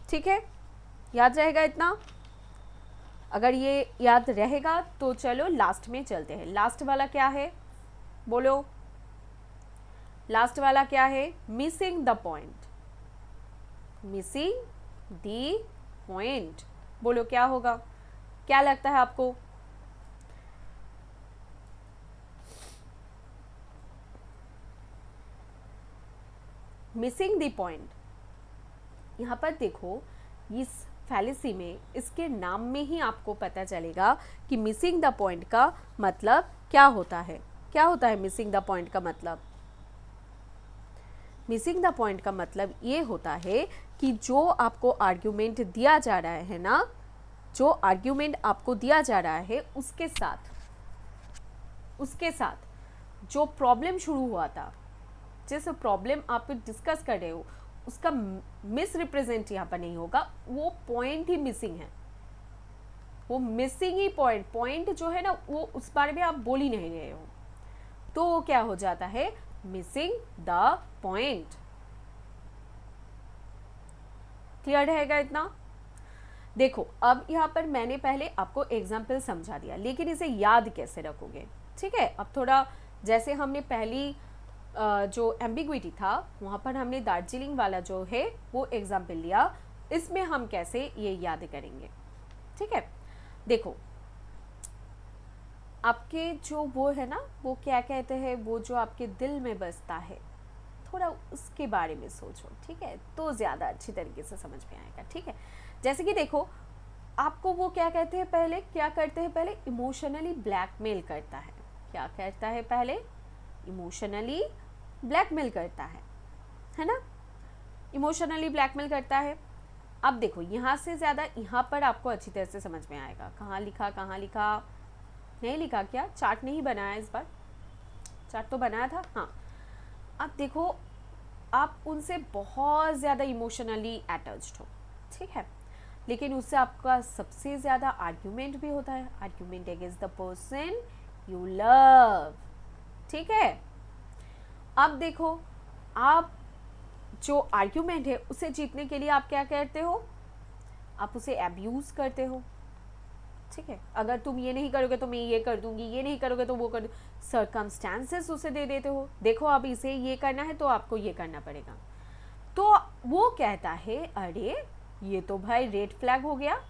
ठीक है, याद रहेगा इतना। अगर ये याद रहेगा तो चलो लास्ट में चलते हैं। लास्ट वाला क्या है, बोलो, लास्ट वाला क्या है, missing the point, missing the point, बोलो क्या होगा, क्या लगता है आपको, मिसिंग द पॉइंट। यहाँ पर देखो, इस फैलेसी में, इसके नाम में ही आपको पता चलेगा कि मिसिंग द पॉइंट का मतलब क्या होता है। क्या होता है मिसिंग द पॉइंट का मतलब, मिसिंग द पॉइंट का मतलब ये होता है कि जो आपको आर्ग्यूमेंट दिया जा रहा है ना, जो आर्ग्यूमेंट आपको दिया जा रहा है, उसके साथ जो प्रॉब्लम शुरू हुआ था, जिस प्रॉब्लम आप डिस्कस कर रहे हो, उसका मिस रिप्रेजेंट यहाँ पर नहीं होगा, वो पॉइंट ही मिसिंग है, वो मिसिंग ही पॉइंट जो है ना, वो उस बारे में आप बोल ही नहीं रहे हो, तो वो क्या हो जाता है, मिसिंग द पॉइंट। क्लियर रहेगा इतना। देखो अब यहाँ पर मैंने पहले आपको एग्जाम्पल समझा दिया, लेकिन इसे याद कैसे रखोगे, ठीक है। अब थोड़ा, जैसे हमने पहली जो एम्बिग्विटी था, वहाँ पर हमने दार्जिलिंग वाला जो है वो एग्जाम्पल लिया, इसमें हम कैसे ये याद करेंगे, ठीक है। देखो आपके जो वो है ना, वो क्या कहते हैं, वो जो आपके दिल में बसता है, थोड़ा उसके बारे में सोचो, ठीक है, तो ज़्यादा अच्छी तरीके से समझ में आएगा, ठीक है। जैसे कि देखो, आपको वो क्या कहते हैं, पहले क्या करते हैं, पहले इमोशनली ब्लैकमेल करता है, क्या करता है, पहले इमोशनली ब्लैकमेल करता है ना, इमोशनली ब्लैकमेल करता है। अब देखो यहाँ से ज़्यादा यहाँ पर आपको अच्छी तरह से समझ में आएगा। कहाँ लिखा नहीं लिखा क्या? चार्ट नहीं बनाया इस बार, चार्ट तो बनाया था हाँ। अब देखो आप उनसे बहुत ज़्यादा इमोशनली अटैच्ड हो, ठीक है, लेकिन उससे आपका सबसे ज़्यादा आर्ग्यूमेंट भी होता है, argument against the person you love, ठीक है। अब देखो आप जो आर्ग्यूमेंट है उसे जीतने के लिए आप क्या करते हो? आप उसे अब्यूज़ करते हो, ठीक है। अगर तुम ये नहीं करोगे तो मैं ये कर दूंगी, ये नहीं करोगे तो वो कर दूँ, सर्कमस्टांसेस उसे दे देते हो। देखो अब इसे ये करना है तो आपको ये करना पड़ेगा। तो वो कहता है अरे ये तो भाई रेड फ्लैग हो गया,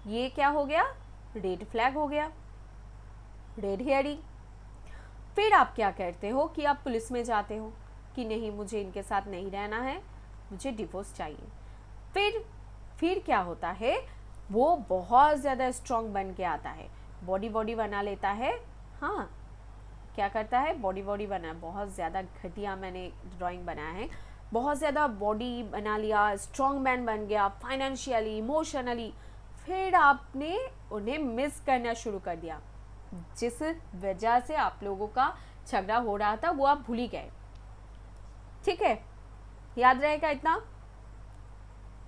ये क्या हो गया? रेड फ्लैग हो गया, रेड हेयरिंग। फिर आप क्या करते हो कि आप पुलिस में जाते हो कि नहीं मुझे इनके साथ नहीं रहना है, मुझे डिवोर्स चाहिए। फिर क्या होता है? वो बहुत ज़्यादा स्ट्रॉन्ग बन के आता है, बॉडी बना लेता है। हाँ, क्या करता है? बॉडी बना, बहुत ज़्यादा घटिया मैंने ड्राइंग बनाया है। बहुत ज़्यादा बॉडी बना लिया, स्ट्रॉन्ग मैन बन गया, फाइनेंशियली, इमोशनली। फिर आपने उन्हें मिस करना शुरू कर दिया, जिस वजह से आप लोगों का झगड़ा हो रहा था वो आप भूल ही गए, ठीक है। याद रहेगा इतना?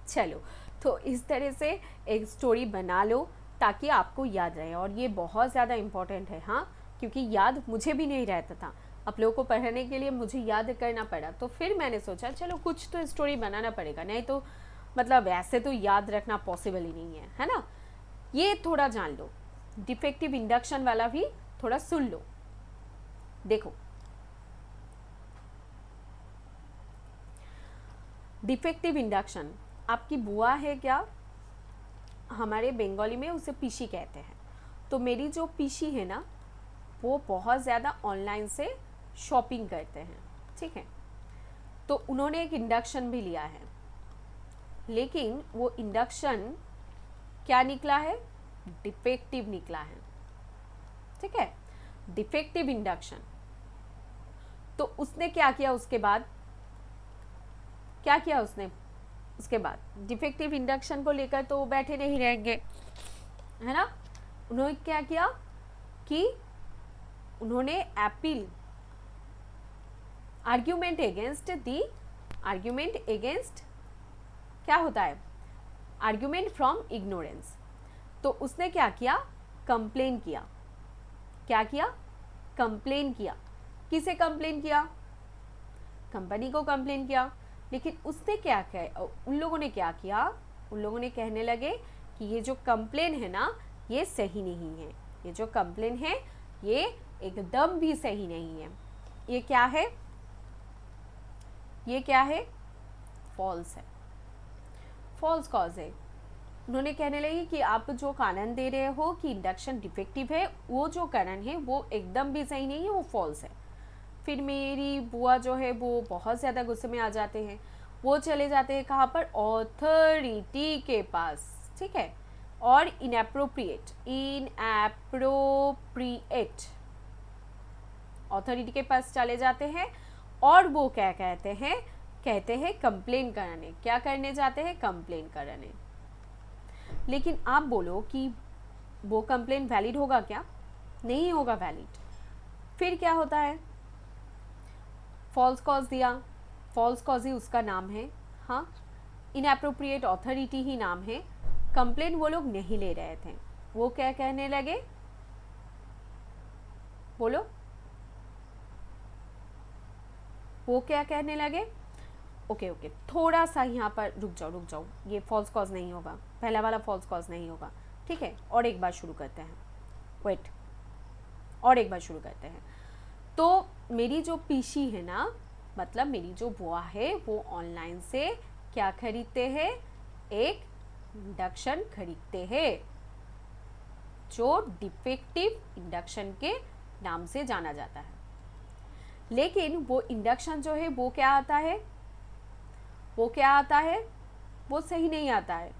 चलो, तो इस तरह से एक स्टोरी बना लो ताकि आपको याद रहे, और ये बहुत ज़्यादा इम्पोर्टेंट है हाँ, क्योंकि याद मुझे भी नहीं रहता था, आप लोगों को पढ़ने के लिए मुझे याद करना पड़ा। तो फिर मैंने सोचा चलो कुछ तो स्टोरी बनाना पड़ेगा, नहीं तो मतलब ऐसे तो याद रखना पॉसिबल ही नहीं है ना। ये थोड़ा जान लो, डिफेक्टिव इंडक्शन वाला भी थोड़ा सुन लो। देखो डिफेक्टिव इंडक्शन, आपकी बुआ है क्या? हमारे बंगाली में उसे पीसी कहते हैं। तो मेरी जो पीसी है ना वो बहुत ज़्यादा ऑनलाइन से शॉपिंग करते हैं, ठीक है। तो उन्होंने एक इंडक्शन भी लिया है, लेकिन वो इंडक्शन क्या निकला है? डिफेक्टिव निकला है, ठीक है, डिफेक्टिव इंडक्शन। तो उसने क्या किया उसके बाद? क्या किया उसने उसके बाद? डिफेक्टिव इंडक्शन को लेकर तो बैठे नहीं रहेंगे, है ना। उन्होंने क्या किया कि उन्होंने अपील, आर्ग्यूमेंट अगेंस्ट क्या होता है? Argument from ignorance. तो उसने क्या किया? कंप्लेन किया। क्या किया? कंप्लेन किया। किसे कंप्लेन किया? कंपनी को कंप्लेन किया। लेकिन उसने क्या किया? उन लोगों ने क्या किया? उन लोगों ने कहने लगे कि ये जो कंप्लेन है ना ये सही नहीं है, ये जो कंप्लेन है ये एकदम भी सही नहीं है, ये क्या है? ये क्या है? फॉल्स है, फॉल्स कॉज है। उन्होंने कहने लगे कि आप जो कारण दे रहे हो कि इंडक्शन डिफेक्टिव है, वो जो कारण है वो एकदम भी सही नहीं है, वो फॉल्स है। फिर मेरी बुआ जो है वो बहुत ज़्यादा गुस्से में आ जाते हैं, वो चले जाते हैं कहाँ पर? ऑथोरिटी के पास, ठीक है। और इनएप्रोप्रिएट ऑथोरिटी के पास चले जाते हैं, और वो क्या कहते हैं कंप्लेन कराने। क्या करने जाते हैं? कंप्लेन कराने। लेकिन आप बोलो कि वो कंप्लेन वैलिड होगा क्या? नहीं होगा वैलिड। फिर क्या होता है? फॉल्स कॉज दिया, फॉल्स कॉज ही उसका नाम है, हाँ। इनएप्रोप्रिएट ऑथोरिटी ही नाम है। कंप्लेन वो लोग नहीं ले रहे थे, वो क्या कहने लगे? बोलो, वो क्या कहने लगे? ओके, थोड़ा सा यहाँ पर रुक जाओ, ये फॉल्स कॉज नहीं होगा, पहला वाला फॉल्स कॉज नहीं होगा, ठीक है। और एक बार शुरू करते हैं, वेट, और एक बार शुरू करते हैं। तो मेरी जो पीसी है ना, मतलब मेरी जो बुआ है, वो ऑनलाइन से क्या खरीदते हैं? एक इंडक्शन खरीदते हैं जो डिफेक्टिव इंडक्शन के नाम से जाना जाता है। लेकिन वो इंडक्शन जो है वो क्या आता है? वो सही नहीं आता है,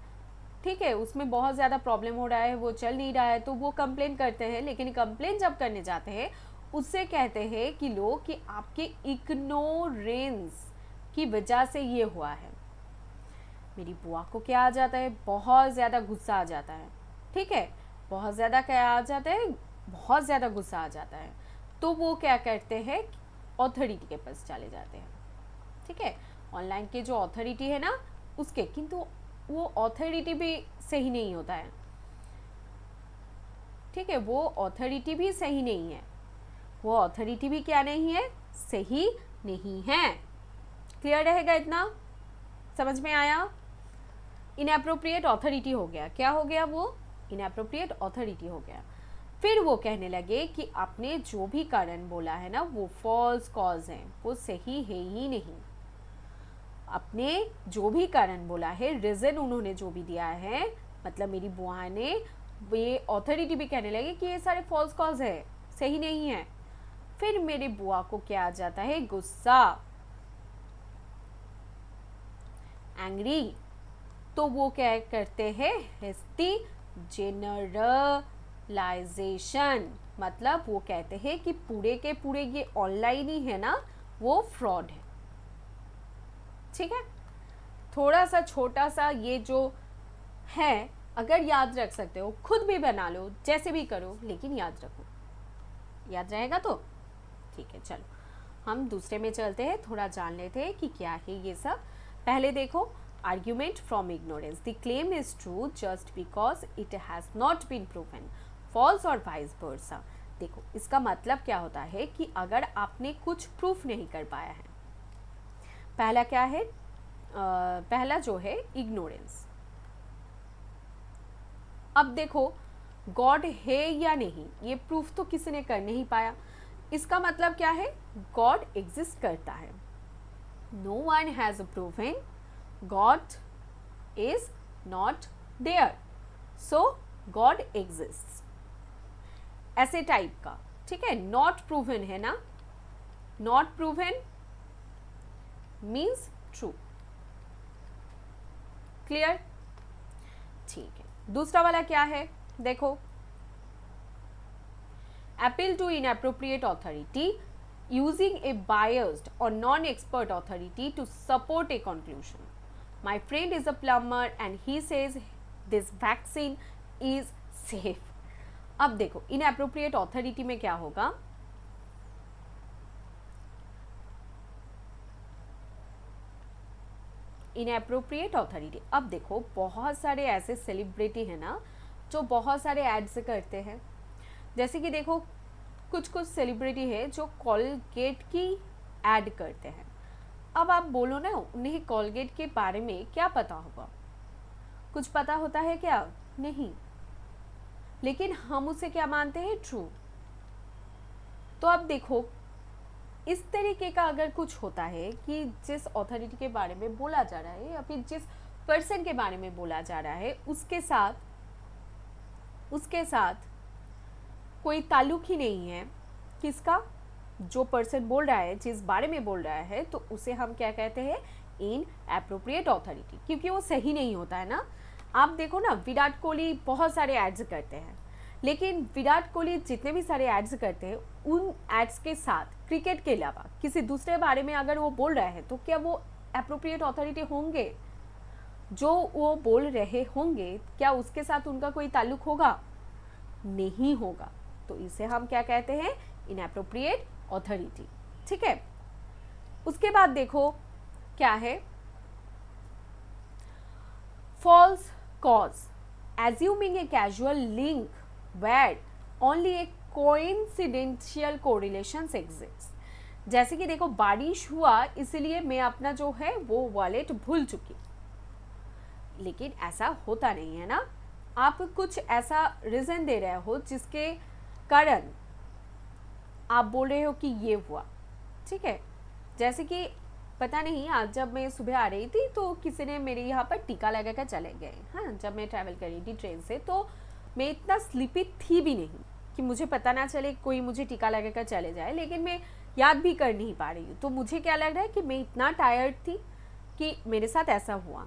ठीक है। उसमें बहुत ज़्यादा प्रॉब्लम हो रहा है, वो चल नहीं रहा है, तो वो कंप्लेन करते हैं। लेकिन कंप्लेन जब करने जाते हैं उससे कहते हैं कि लोग कि आपके इग्नोरेंस की वजह से ये हुआ है। मेरी बुआ को क्या आ जाता है, बहुत ज़्यादा गुस्सा आ जाता है, ठीक है, बहुत ज़्यादा क्या आ जाता है, बहुत ज़्यादा गुस्सा आ जाता है, तो वो क्या करते हैं, अथॉरिटी के पास चले जाते हैं, ठीक है, ऑनलाइन के जो अथॉरिटी है ना उसके, किंतु वो अथॉरिटी भी सही नहीं होता है, ठीक है, वो अथॉरिटी भी सही नहीं है, वो अथॉरिटी भी क्या नहीं है, सही नहीं है। क्लियर रहेगा, इतना समझ में आया। इनएप्रोप्रिएट अथॉरिटी हो गया, क्या हो गया, वो इनएप्रोप्रिएट अथॉरिटी हो गया। फिर वो कहने लगे कि आपने जो भी कारण बोला है ना वो फॉल्स कॉज है, वो सही है ही नहीं। आपने जो भी कारण बोला है, रीजन उन्होंने जो भी दिया है, मतलब मेरी बुआ ने, ये अथॉरिटी भी कहने लगे कि ये सारे फॉल्स कॉज है, सही नहीं है। फिर मेरी बुआ को क्या आ जाता है, गुस्सा, एंग्री, तो वो क्या करते हैं, हेस्टी जनरलाइजेशन, मतलब वो कहते हैं कि पूरे के पूरे ये ऑनलाइन ही है ना वो फ्रॉड है, ठीक है। थोड़ा सा छोटा सा ये जो है, अगर याद रख सकते हो खुद भी बना लो, जैसे भी करो, लेकिन याद रखो, याद रहेगा तो ठीक है। चलो हम दूसरे में चलते हैं, थोड़ा जान लेते हैं कि क्या है ये सब। पहले देखो, argument from ignorance, the claim is true just because it has not been proven, false और vice versa। देखो इसका मतलब क्या होता है कि अगर आपने कुछ प्रूफ नहीं कर पाया है, पहला क्या है, पहला जो है इग्नोरेंस। अब देखो गॉड है या नहीं, ये प्रूफ तो किसी ने कर नहीं पाया, इसका मतलब क्या है, गॉड एग्जिस्ट करता है। No one has proven God is not there, so God exists, ऐसे टाइप का, ठीक है। Not proven है ना, not proven means true, clear, ठीक है। दूसरा वाला क्या है, देखो, appeal to inappropriate authority using a biased or non-expert authority to support a conclusion. My friend is a plumber and he says this vaccine is safe. अब देखो inappropriate authority में क्या होगा, inappropriate authority, अब देखो बहुत सारे ऐसे सेलिब्रिटी है ना जो बहुत सारे एड्स करते हैं, जैसे कि देखो कुछ कुछ सेलिब्रिटी है जो कोलगेट की एड करते हैं। अब आप बोलो ना, उन्हें कोलगेट के बारे में क्या पता होगा, कुछ पता होता है क्या, नहीं, लेकिन हम उसे क्या मानते हैं, ट्रू। तो अब देखो इस तरीके का अगर कुछ होता है कि जिस अथॉरिटी के बारे में बोला जा रहा है या फिर जिस पर्सन के बारे में बोला जा रहा है उसके साथ कोई ताल्लुक ही नहीं है, किसका, जो पर्सन बोल रहा है, जिस बारे में बोल रहा है, तो उसे हम क्या कहते हैं, इनएप्रोप्रिएट अथॉरिटी, क्योंकि वो सही नहीं होता है ना। आप देखो ना, विराट कोहली बहुत सारे एड्स करते हैं, लेकिन विराट कोहली जितने भी सारे एड्स करते हैं, उन एड्स के साथ क्रिकेट के अलावा किसी दूसरे बारे में अगर वो बोल रहा है तो क्या वो एप्रोप्रिएट अथॉरिटी होंगे, जो वो बोल रहे होंगे क्या उसके साथ उनका कोई ताल्लुक होगा, नहीं होगा, तो इसे हम क्या कहते हैं, इनएप्रोप्रिएट अथॉरिटी, ठीक है। उसके बाद देखो क्या है, false cause, assuming a casual link where only a coincidental correlations exist. जैसे कि देखो बारिश हुआ इसलिए मैं अपना जो है वो वॉलेट भूल चुकी, लेकिन ऐसा होता नहीं है ना, आप कुछ ऐसा रीजन दे रहे हो जिसके कारण आप बोल रहे हो कि ये हुआ, ठीक है। जैसे कि पता नहीं, आज जब मैं सुबह आ रही थी तो किसी ने मेरे यहाँ पर टीका लगा कर चले गए, हाँ, जब मैं ट्रैवल कर रही थी ट्रेन से, तो मैं इतना स्लीपी थी भी नहीं कि मुझे पता ना चले कोई मुझे टीका लगा कर चले जाए, लेकिन मैं याद भी कर नहीं पा रही हूँ, तो मुझे क्या लग रहा है कि मैं इतना टायर्ड थी कि मेरे साथ ऐसा हुआ।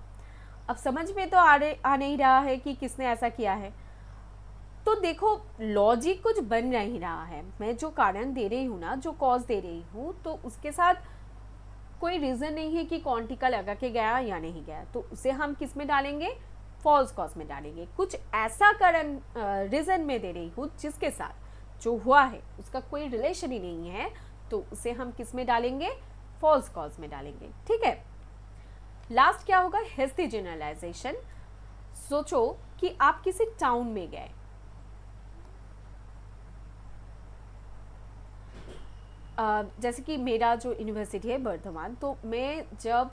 अब समझ में तो आ नहीं रहा है कि किसने ऐसा किया है, तो देखो लॉजिक कुछ बन नहीं रहा है, मैं जो कारण दे रही हूँ ना, जो कॉज दे रही हूँ, तो उसके साथ कोई रीज़न नहीं है कि क्वांटिका लगा के गया या नहीं गया, तो उसे हम किस में डालेंगे, फॉल्स कॉज में डालेंगे। कुछ ऐसा कारण रीज़न में दे रही हूँ जिसके साथ जो हुआ है उसका कोई रिलेशन ही नहीं है, तो उसे हम किस में डालेंगे, फॉल्स कॉज में डालेंगे। ठीक है। लास्ट क्या होगा, हेस्टी जनरलाइजेशन। सोचो कि आप किसी टाउन में गए, जैसे कि मेरा जो यूनिवर्सिटी है वर्धमान, तो मैं जब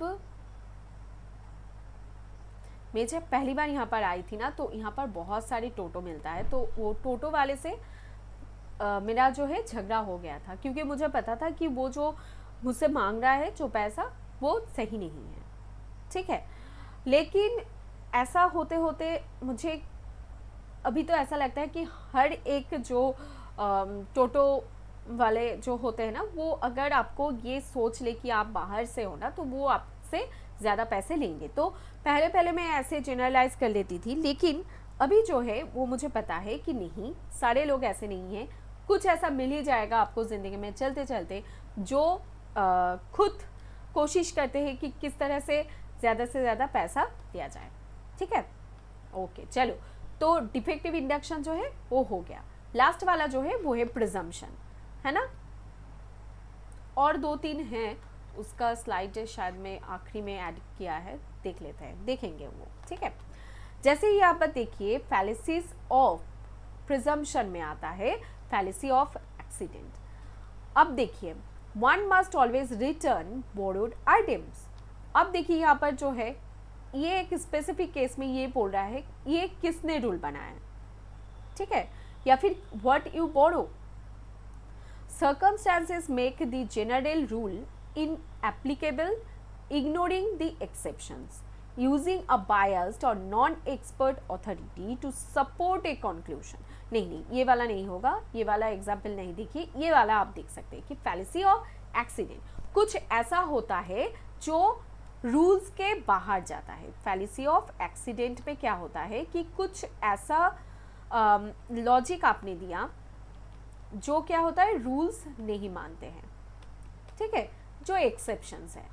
पहली बार यहाँ पर आई थी ना, तो यहाँ पर बहुत सारी टोटो मिलता है, तो वो टोटो वाले से मेरा जो है झगड़ा हो गया था, क्योंकि मुझे पता था कि वो जो मुझसे मांग रहा है जो पैसा, वो सही नहीं है। ठीक है। लेकिन ऐसा होते होते मुझे अभी तो ऐसा लगता है कि हर एक जो टोटो वाले जो होते हैं ना, वो अगर आपको ये सोच ले कि आप बाहर से हो ना, तो वो आपसे ज़्यादा पैसे लेंगे। तो पहले पहले मैं ऐसे जनरलाइज कर लेती थी, लेकिन अभी जो है वो मुझे पता है कि नहीं, सारे लोग ऐसे नहीं हैं। कुछ ऐसा मिल ही जाएगा आपको ज़िंदगी में चलते चलते, जो खुद कोशिश करते हैं कि किस तरह से ज़्यादा पैसा दिया जाए। ठीक है। ओके, चलो, तो डिफेक्टिव इंडक्शन जो है वो हो गया। लास्ट वाला जो है वो है प्रिजम्पशन, है ना। और 2-3 हैं, उसका स्लाइड शायद मैं आखिरी में ऐड किया है, देख लेते हैं, देखेंगे वो। ठीक है। जैसे यहाँ पर देखिए, फैलेसीज ऑफ प्रिजम्पशन में आता है फैलेसी ऑफ एक्सीडेंट। अब देखिए, one must always return borrowed items. अब देखिए यहाँ पर जो है, ये एक स्पेसिफिक केस में ये बोल रहा है ये किसने रूल बनाया, ठीक है, या फिर what you borrow. Circumstances make the general rule inapplicable, ignoring the exceptions, using a biased or non-expert authority to support a conclusion। नहीं, ये वाला नहीं होगा, ये वाला एग्जाम्पल नहीं देखिए, ये वाला आप देख सकते हैं कि फैलेसी ऑफ एक्सीडेंट। कुछ ऐसा होता है जो रूल्स के बाहर जाता है। फैलेसी ऑफ एक्सीडेंट में क्या होता है कि कुछ ऐसा लॉजिक आपने दिया जो क्या होता है, रूल्स नहीं मानते हैं। ठीक है, जो एक्सेप्शंस है,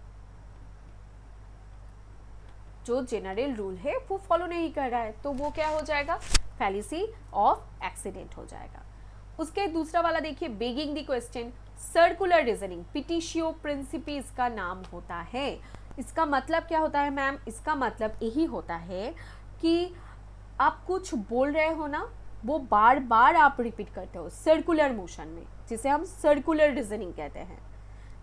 जो जनरल रूल है वो फॉलो नहीं कर रहा है, तो वो क्या हो जाएगा, फैलेसी ऑफ एक्सीडेंट हो जाएगा। उसके दूसरा वाला देखिए, begging the question, circular reasoning, petitio principii इसका नाम होता है। इसका मतलब क्या होता है मैम, इसका मतलब यही होता है कि आप कुछ बोल रहे हो ना, वो बार बार आप रिपीट करते हो सर्कुलर मोशन में, जिसे हम सर्कुलर रीजनिंग कहते हैं।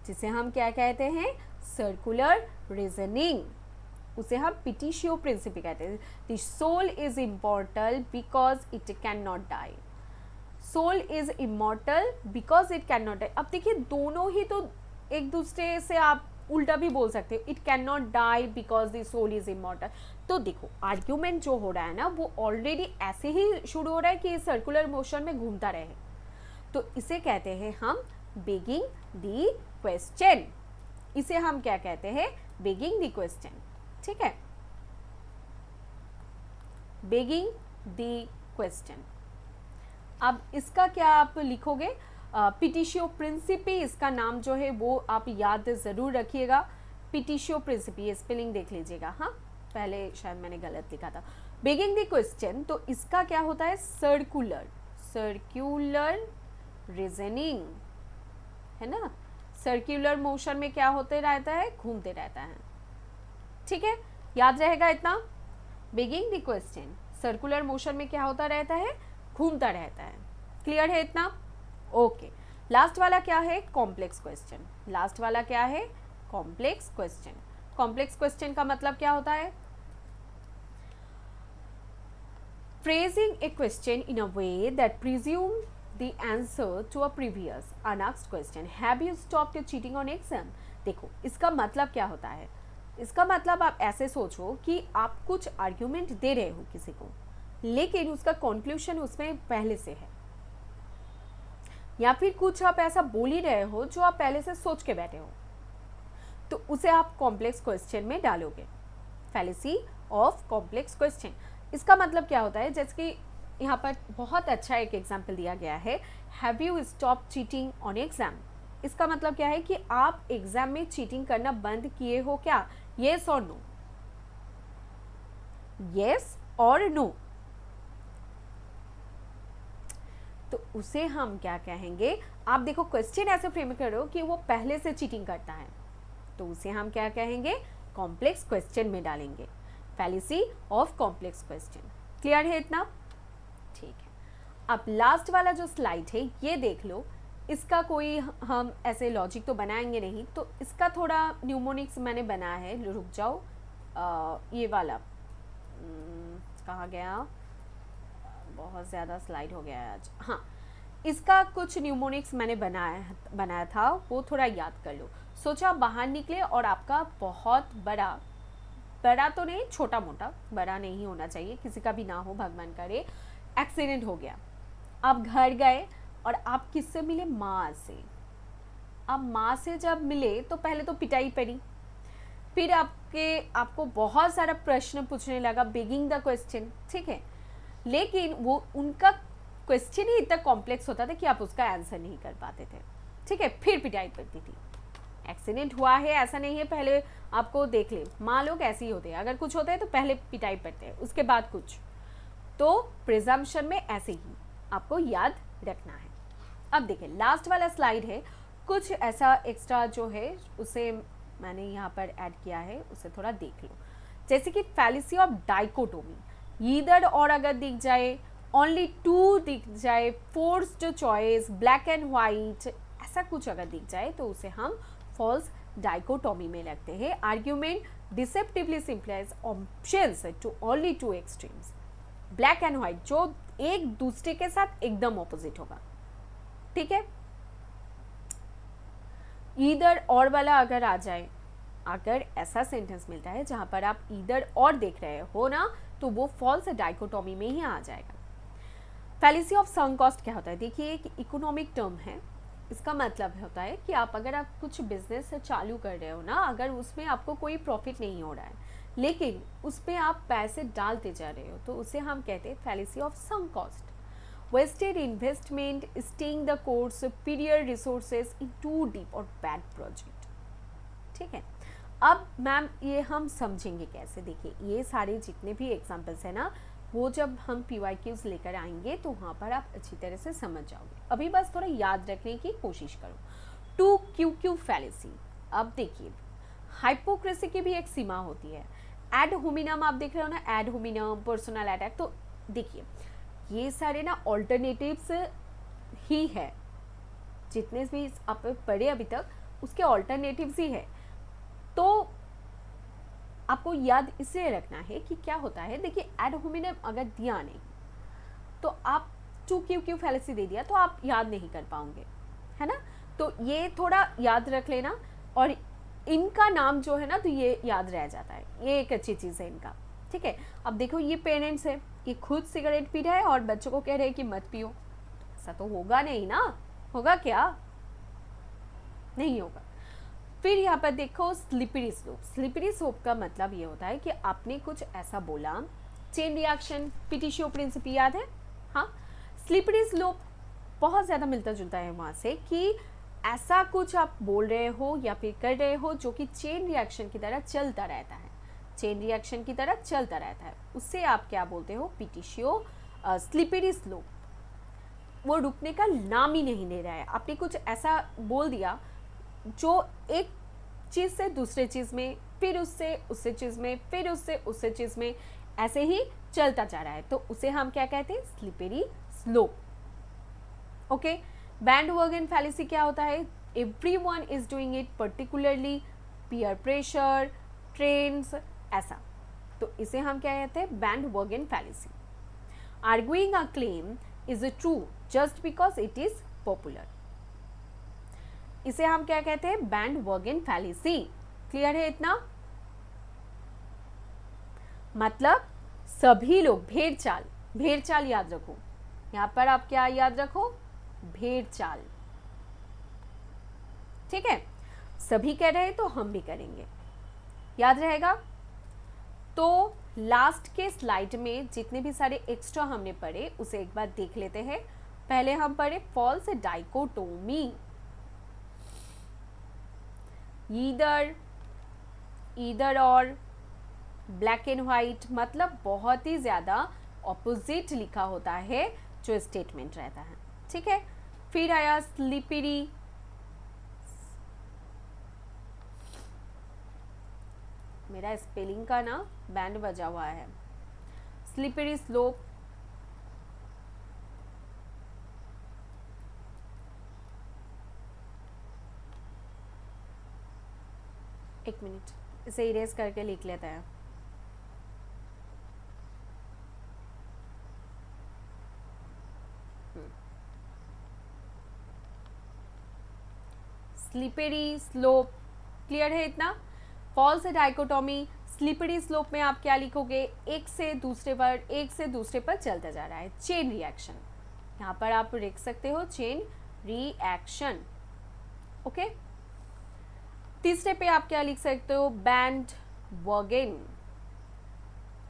जिसे हम क्या कहते हैं, सर्कुलर रीजनिंग। उसे हम पिटिशियो प्रिंसिपी कहते हैं। The soul is immortal because it can not die. Soul is immortal because it can not die. अब देखिए, दोनों ही तो एक दूसरे से आप उल्टा भी बोल सकते हो, it can not die because the soul is immortal. तो देखो, आर्ग्यूमेंट जो हो रहा है ना, वो ऑलरेडी ऐसे ही शुरू हो रहा है कि सर्कुलर मोशन में घूमता रहे, तो इसे कहते हैं हम बेगिंग द क्वेश्चन। इसे हम क्या कहते हैं, बेगिंग द क्वेश्चन। ठीक है, बेगिंग द क्वेश्चन। अब इसका क्या आप लिखोगे, पिटिशियो प्रिंसिपी इसका नाम जो है वो आप याद ज़रूर रखिएगा। पिटिशियो प्रिंसिपी, ये स्पेलिंग देख लीजिएगा। हाँ, पहले शायद मैंने गलत लिखा था। बेगिंग द क्वेश्चन, तो इसका क्या होता है, सर्कुलर रीजनिंग, है ना। सर्कुलर मोशन में क्या होते रहता है, घूमते रहता है। ठीक है, याद रहेगा इतना। Begging the question, circular motion में क्या होता रहता है, घूमता रहता है। क्लियर है इतना? ओके। लास्ट वाला क्या है, कॉम्प्लेक्स क्वेश्चन। लास्ट वाला क्या है, कॉम्प्लेक्स क्वेश्चन। कॉम्प्लेक्स क्वेश्चन का मतलब क्या होता है, phrasing a question in a way that presume the answer to a previous unasked question. Have you stopped your cheating on exam? देखो, इसका मतलब क्या होता है, इसका मतलब आप ऐसे सोचो कि आप कुछ आर्ग्यूमेंट दे रहे हो किसी को, लेकिन उसका कंक्लूजन उसमें पहले से है, या फिर कुछ आप ऐसा बोल ही रहे हो जो आप पहले से सोच के बैठे हो, तो उसे आप कॉम्प्लेक्स क्वेश्चन में डालोगे। फैलेसी ऑफ कॉम्प्लेक्स क्वेश्चन, इसका मतलब क्या होता है, जैसे कि यहाँ पर बहुत अच्छा एक एग्जाम्पल दिया गया है, have you stop cheating on exam. इसका मतलब क्या है कि आप एग्जाम में चीटिंग करना बंद किए हो क्या, येस और नो, येस और नो। तो उसे हम क्या कहेंगे, आप देखो क्वेश्चन ऐसे फ्रेम करो कि वो पहले से चीटिंग करता है, तो उसे हम क्या कहेंगे, कॉम्प्लेक्स क्वेश्चन में डालेंगे, fallacy of complex question. Clear है इतना? ठीक है। अब लास्ट वाला जो स्लाइड है ये देख लो, इसका कोई हम ऐसे लॉजिक तो बनाएंगे नहीं, तो इसका थोड़ा न्यूमोनिक्स मैंने बनाया है, रुक जाओ, ये वाला कहाँ गया, बहुत ज़्यादा स्लाइड हो गया है आज। हाँ, इसका कुछ न्यूमोनिक्स मैंने बनाया था, वो थोड़ा याद कर लो। सोचा बाहर निकले और आपका बहुत बड़ा तो नहीं, छोटा मोटा, बड़ा नहीं होना चाहिए, किसी का भी ना हो भगवान करे, एक्सीडेंट हो गया, आप घर गए और आप किससे मिले, माँ से। अब माँ से जब मिले तो पहले तो पिटाई पड़ी, फिर आपको बहुत सारा प्रश्न पूछने लगा, बेगिंग द क्वेश्चन, ठीक है, लेकिन वो उनका क्वेश्चन ही इतना कॉम्प्लेक्स होता था कि आप उसका आंसर नहीं कर पाते थे, ठीक है, फिर पिटाई पड़ती थी। एक्सीडेंट हुआ है ऐसा नहीं है, पहले आपको देख ले, माँ लोग ऐसे ही होते हैं, अगर कुछ होता है तो पहले पिटाई पड़ते हैं, उसके बाद कुछ, तो प्रिजम्पशन में ऐसे ही आपको याद रखना है। अब देखिए लास्ट वाला स्लाइड है, कुछ ऐसा एक्स्ट्रा जो है उसे मैंने यहाँ पर ऐड किया है, उसे थोड़ा देख लो। जैसे कि फैलिसी ऑफ डाइकोटोमी, ईदर और अगर दिख जाए, ओनली टू दिख जाए, forced choice, black and white, ऐसा कुछ अगर दिख जाए तो उसे हम फॉल्स डाइकोटोमी में रखते हैं। Argument deceptively simplifies options to only two extremes, black and white जो एक दूसरे के साथ एकदम ऑपोजिट होगा, ठीक है। ईदर और वाला अगर आ जाए, अगर ऐसा सेंटेंस मिलता है जहां पर आप ईदर और देख रहे हो ना, तो वो फॉल्स डाइकोटोमी में ही आ जाएगा। फैलिसी ऑफ संक कॉस्ट क्या होता है, देखिए एक इकोनॉमिक टर्म है, इसका मतलब होता है कि अगर कुछ बिजनेस चालू कर रहे हो ना, अगर उसमें आपको कोई प्रॉफिट नहीं हो रहा है लेकिन उस पर आप पैसे डालते जा रहे हो, तो उसे हम कहते हैं fallacy of sunk cost. Wasted investment, staying the course, superior resources in too deep or bad project, ठीक है। अब मैम ये हम समझेंगे कैसे, देखिए ये सारे जितने भी एग्जाम्पल्स है ना, वो जब हम PYQs लेकर आएंगे तो वहाँ पर आप अच्छी तरह से समझ जाओगे, अभी बस थोड़ा याद रखने की कोशिश करो। 2QQ फैलिसी, अब देखिए हाइपोक्रेसी की भी एक सीमा होती है। एड होमिनम आप देख रहे हो ना, एड होमिनम, पर्सनल अटैक, तो देखिए ये सारे ना ऑल्टरनेटिव्स ही है, जितने भी आप पढ़े अभी तक उसके ऑल्टरनेटिव्स ही है। तो आपको याद इसलिए रखना है कि क्या होता है, देखिए एड होमिनम अगर दिया नहीं तो आप 2QQ फैलिसी दे दिया तो आप याद नहीं कर पाओगे, है ना, तो ये थोड़ा याद रख लेना। और इनका नाम जो है ना तो ये याद रह जाता है, ये एक अच्छी चीज़ है इनका, ठीक है। अब देखो ये पेरेंट्स है, ये खुद सिगरेट पी रहा है और बच्चों को कह रहे हैं कि मत पियो, ऐसा तो होगा नहीं ना, होगा क्या, नहीं होगा। फिर यहाँ पर देखो स्लिपरी स्लोप, स्लिपरी स्लोप का मतलब ये होता है कि आपने कुछ ऐसा बोला, चेन रिएक्शन, पिटिशियो प्रिंसिपल याद है, हाँ, स्लिपरी स्लोप बहुत ज़्यादा मिलता जुलता है वहाँ से, कि ऐसा कुछ आप बोल रहे हो या फिर कर रहे हो जो कि चेन रिएक्शन की तरह चलता रहता है, चेन रिएक्शन की तरह चलता रहता है, उससे आप क्या बोलते हो, पिटिशियो स्लिपरी स्लोप। वो रुकने का नाम ही नहीं ले रहा है, आपने कुछ ऐसा बोल दिया जो एक चीज़ से दूसरे चीज़ में, फिर उससे चीज़ में, फिर उससे चीज़ में, ऐसे ही चलता जा रहा है, तो उसे हम क्या कहते हैं, slippery slope. Okay, bandwagon fallacy क्या होता है, everyone is doing it, particularly peer pressure, trends, ऐसा, तो इसे हम क्या कहते हैं, bandwagon fallacy. Arguing a claim is true just because it is popular, इसे हम क्या कहते हैं, बैंडवागन फैलिसी। क्लियर है इतना, मतलब सभी लोग, भेड़ चाल, भेड़ चाल याद रखो, यहां पर आप क्या याद रखो, भेड़ चाल, ठीक है, सभी कह रहे हैं तो हम भी करेंगे, याद रहेगा। तो लास्ट के स्लाइड में जितने भी सारे एक्स्ट्रा हमने पढ़े उसे एक बार देख लेते हैं। पहले हम पढ़े फॉल्स डाइकोटोमी, ईदर और, ब्लैक एंड व्हाइट, मतलब बहुत ही ज़्यादा ऑपोजिट लिखा होता है जो स्टेटमेंट रहता है, ठीक है। फिर आया स्लिपरी, मेरा स्पेलिंग का ना बैंड बजा हुआ है, स्लिपरी स्लोप, एक मिनट इसे इरेज करके लिख लेते हैं। स्लिपरी स्लोप, क्लियर है इतना। फॉल्स डाइकोटोमी, स्लिपरी स्लोप में आप क्या लिखोगे, एक से दूसरे पर चलता जा रहा है, चेन रिएक्शन, यहाँ पर आप लिख सकते हो चेन रिएक्शन, ओके। तीसरे पे आप क्या लिख सकते हो, बैंड वॉगन,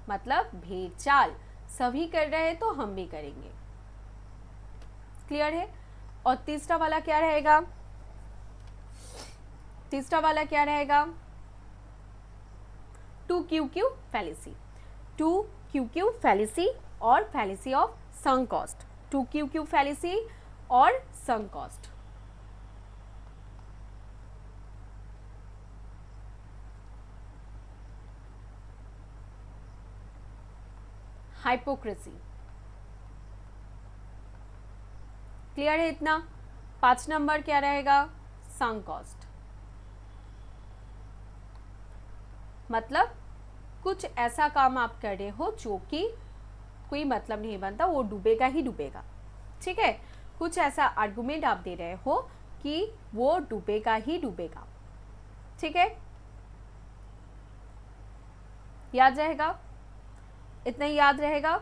मतलब भेड़ चाल, सभी कर रहे हैं तो हम भी करेंगे, क्लियर है। और तीसरा वाला क्या रहेगा, टू क्यू क्यू फैलेसी, और fallacy of sunk cost, tu quoque fallacy और संक कॉस्ट। हाइपोक्रेसी, क्लियर है इतना। 5 नंबर क्या रहेगा, संक कॉस्ट, मतलब कुछ ऐसा काम आप कर रहे हो जो कि कोई मतलब नहीं बनता, वो डूबेगा ही डूबेगा, ठीक है। कुछ ऐसा आर्गुमेंट आप दे रहे हो कि वो डूबेगा ही डूबेगा, ठीक है। याद रहेगा, इतना ही याद रहेगा।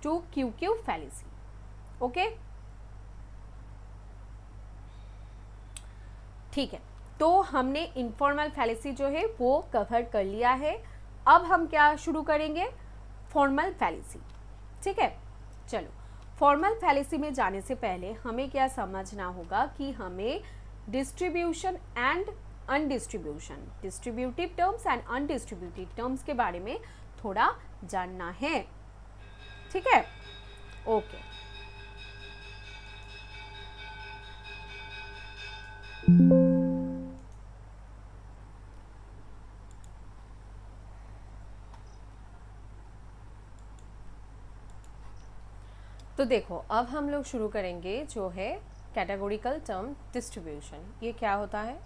Tu quoque fallacy, okay, ठीक है। तो हमने इनफॉर्मल फैलेसी जो है वो कवर कर लिया है। अब हम क्या शुरू करेंगे, फॉर्मल फैलेसी, ठीक है। चलो, फॉर्मल फैलेसी में जाने से पहले हमें क्या समझना होगा कि हमें distribution and undistribution, distributive terms and undistributive terms के बारे में थोड़ा जानना है, ठीक है, ओके। तो देखो, अब हम लोग शुरू करेंगे जो है कैटेगोरिकल टर्म डिस्ट्रीब्यूशन। ये क्या होता है,